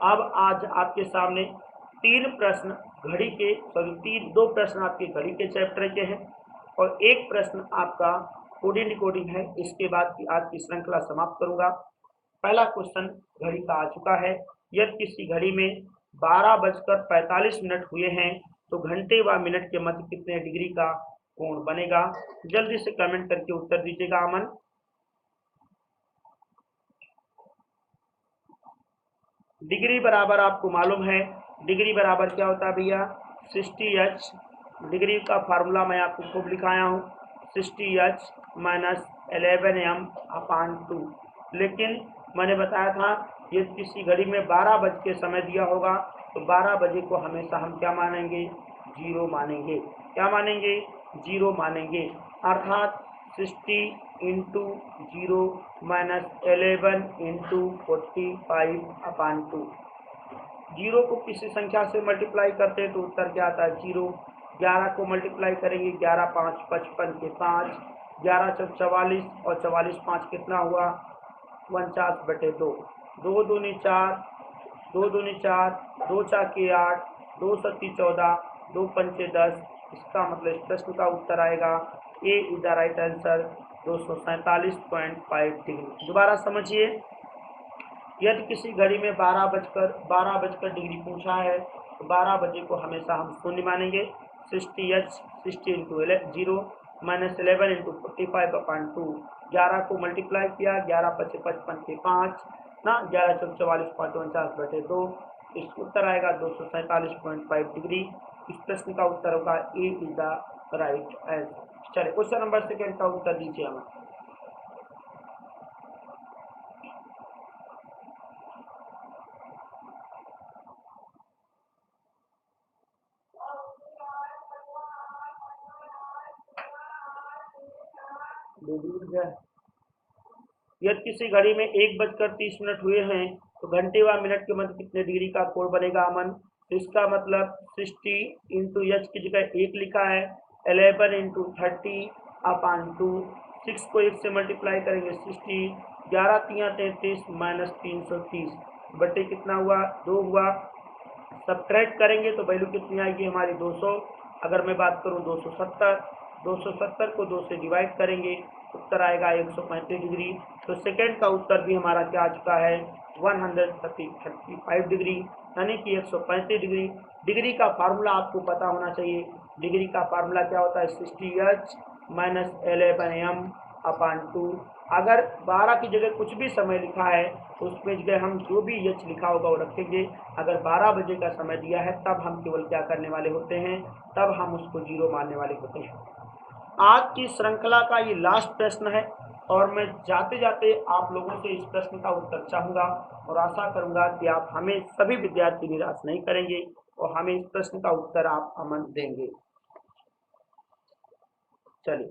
अब आज आपके सामने तीन प्रश्न घड़ी के, सॉरी दो प्रश्न आपके घड़ी के चैप्टर के हैं, और एक प्रश्न आपका कोडिंग डिकोडिंग है। इसके बाद की आज की श्रृंखला समाप्त करूंगा। पहला क्वेश्चन घड़ी का आ चुका है, यदि किसी घड़ी में 12:45 हुए हैं, तो घंटे व मिनट के मध्य कितने डिग्री का कोण बनेगा। जल्दी से कमेंट करके उत्तर दीजिएगा अमन। डिग्री बराबर आपको मालूम है, डिग्री बराबर क्या होता है भैया, 60h। डिग्री का फार्मूला मैं आपको खूब लिखाया हूँ, 60h माइनस 11m अपान 2। लेकिन मैंने बताया था ये किसी घड़ी में 12 बज के समय दिया होगा, तो 12 बजे को हमेशा हम क्या मानेंगे, जीरो मानेंगे। क्या मानेंगे, जीरो मानेंगे। अर्थात 60 इंटू जीरो माइनस 11 इंटू 45 अपान 2। जीरो को किसी संख्या से मल्टीप्लाई करते हैं तो उत्तर क्या आता है, जीरो। 11 को मल्टीप्लाई करेंगे, 11 5 55 के 5, 11 चौक 44, और 44 5 कितना हुआ, 49/2। 2 दूनी 4, 2 दूनी 4, 2 चाके 8, 2 सत्ती 14, 2 पंचे 10। इसका मतलब इस प्रश्न का उत्तर आएगा A is the right answer, 247.5 degree. दोबारा समझिए, यदि किसी घड़ी में 12 बजकर डिग्री पूछा है, तो 12 बजे को हमेशा हम शून्य मानेंगे। 60h 60 इंटू 0 माइनस 11 इंटू 45 अपान 2। 11 को मल्टीप्लाई किया, 11 पचे 55 के 5 ना, 11 चौक 44, 5 49/2। इस उत्तर आएगा 247.5 डिग्री। इस प्रश्न का उत्तर होगा ए इज द राइट आंसर। चलिए क्वेश्चन नंबर सेकेंड का उत्तर दीजिए हमें। यदि किसी घड़ी में 1:30 हुए हैं, तो घंटे व मिनट के मध्य कितने डिग्री का कोण बनेगा अमन। तो इसका मतलब 60 इंटू एच की जगह 1 लिखा है, 11 इंटू 30 अपान 2। 6 को 1 से मल्टीप्लाई करेंगे 60, 11 तिया 33 माइनस 330 बटे कितना हुआ, 2 हुआ। सब्ट्रैक्ट करेंगे तो वैल्यू कितनी आएगी हमारी, 200। अगर मैं बात करूं 270, 270 को 2 से डिवाइड करेंगे, उत्तर आएगा 135 डिग्री। तो सेकेंड का उत्तर भी हमारा क्या आ चुका है, 135 डिग्री, यानी कि 135 डिग्री। डिग्री का फार्मूला आपको पता होना चाहिए। डिग्री का फार्मूला क्या होता है, 60h माइनस 11m अपान 2। अगर 12 की जगह कुछ भी समय लिखा है, तो उसमें जगह हम जो भी एच लिखा होगा वो रखेंगे। अगर 12 बजे का समय दिया है, तब हम केवल क्या करने वाले होते हैं, तब हम उसको जीरो मानने वाले होते हैं। आज की श्रृंखला का ये लास्ट प्रश्न है, और मैं जाते जाते आप लोगों से इस प्रश्न का उत्तर चाहूँगा, और आशा करूँगा कि आप हमें सभी विद्यार्थी निराश नहीं करेंगे, और हमें इस प्रश्न का उत्तर आप अमन देंगे। चलिए,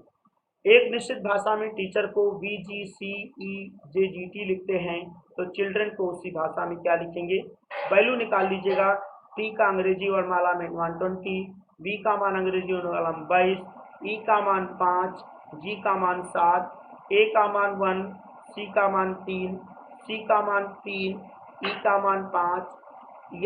एक निश्चित भाषा में टीचर को VGCEJGT लिखते हैं, तो चिल्ड्रन को उसी भाषा में क्या लिखेंगे? वैल्यू निकाल लीजिएगा। टी का अंग्रेजी वर्णमाला में 120, बी का मान अंग्रेजी वर्णमाला में 22, ई का मान 5, जी का मान 7, ए का मान 1, सी का मान 3, सी का मान 3, ई का मान 5,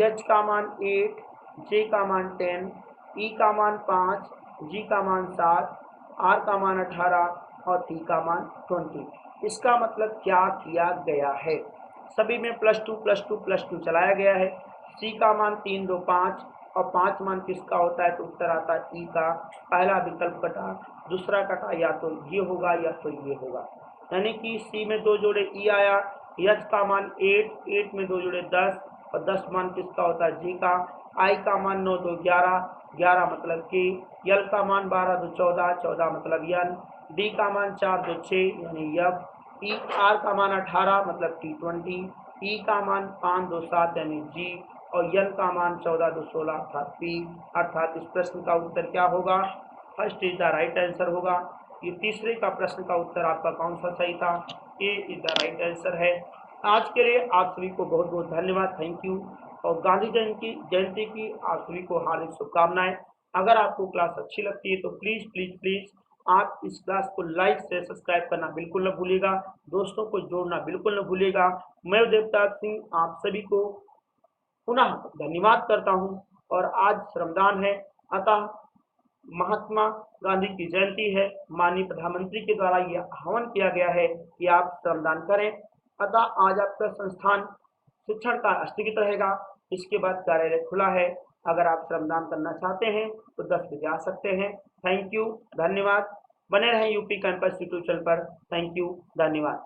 एच का मान 8, जे का मान 10, ई का मान 5, जी का मान 7, आर का मान 18 और टी का मान 20। इसका मतलब क्या किया गया है? सभी में +2 चलाया गया है। सी का मान 3 2 5 और 5 मान किसका होता है? तो उत्तर आता है ई का। पहला विकल्प कटा, दूसरा कटा, या तो ये होगा या तो ये होगा। यानी कि सी में 2 जोड़े ई आया, एच का मान 8, 8 में 2 जोड़े 10 और 10 मान किसका होता है? जी का। आई का मान 9 2 11, 11 मतलब के। यल का मान 12 2 14, 14 मतलब यन। डी का मान 4 2 6 यानी यब। ई आर का मान 18 मतलब T20। ई का मान 5 2 7 यानी जी। और यन का मान 14 2 16 अर्थात पी। अर्थात इस प्रश्न का उत्तर क्या होगा? First is the right answer होगा। ये तीसरे का प्रश्न का उत्तर आपका कौन सा सही था? ए इज द राइट आंसर है। आज के लिए आप सभी को बहुत बहुत धन्यवाद, थैंक यू। और गांधी जयंती की आप सभी को हार्दिक शुभकामनाएं। अगर आपको क्लास अच्छी लगती है तो प्लीज़ प्लीज़ प्लीज़ आप इस क्लास को लाइक से सब्सक्राइब करना बिल्कुल न भूलिएगा, दोस्तों को जोड़ना बिल्कुल न भूलिएगा। मैं देवता सिंह आप सभी को पुनः धन्यवाद करता हूं। और आज श्रमदान है, अतः महात्मा गांधी की जयंती है। माननीय प्रधानमंत्री के द्वारा यह आह्वान किया गया है कि आप श्रमदान करें। अतः आज आपका संस्थान शिक्षण का स्थगित रहेगा। इसके बाद कार्यालय खुला है। अगर आप श्रमदान करना चाहते हैं तो 10 बजे आ सकते हैं। थैंक यू, धन्यवाद। बने रहें यूपी कैंपस यूट्यूब चैनल पर। थैंक यू, धन्यवाद।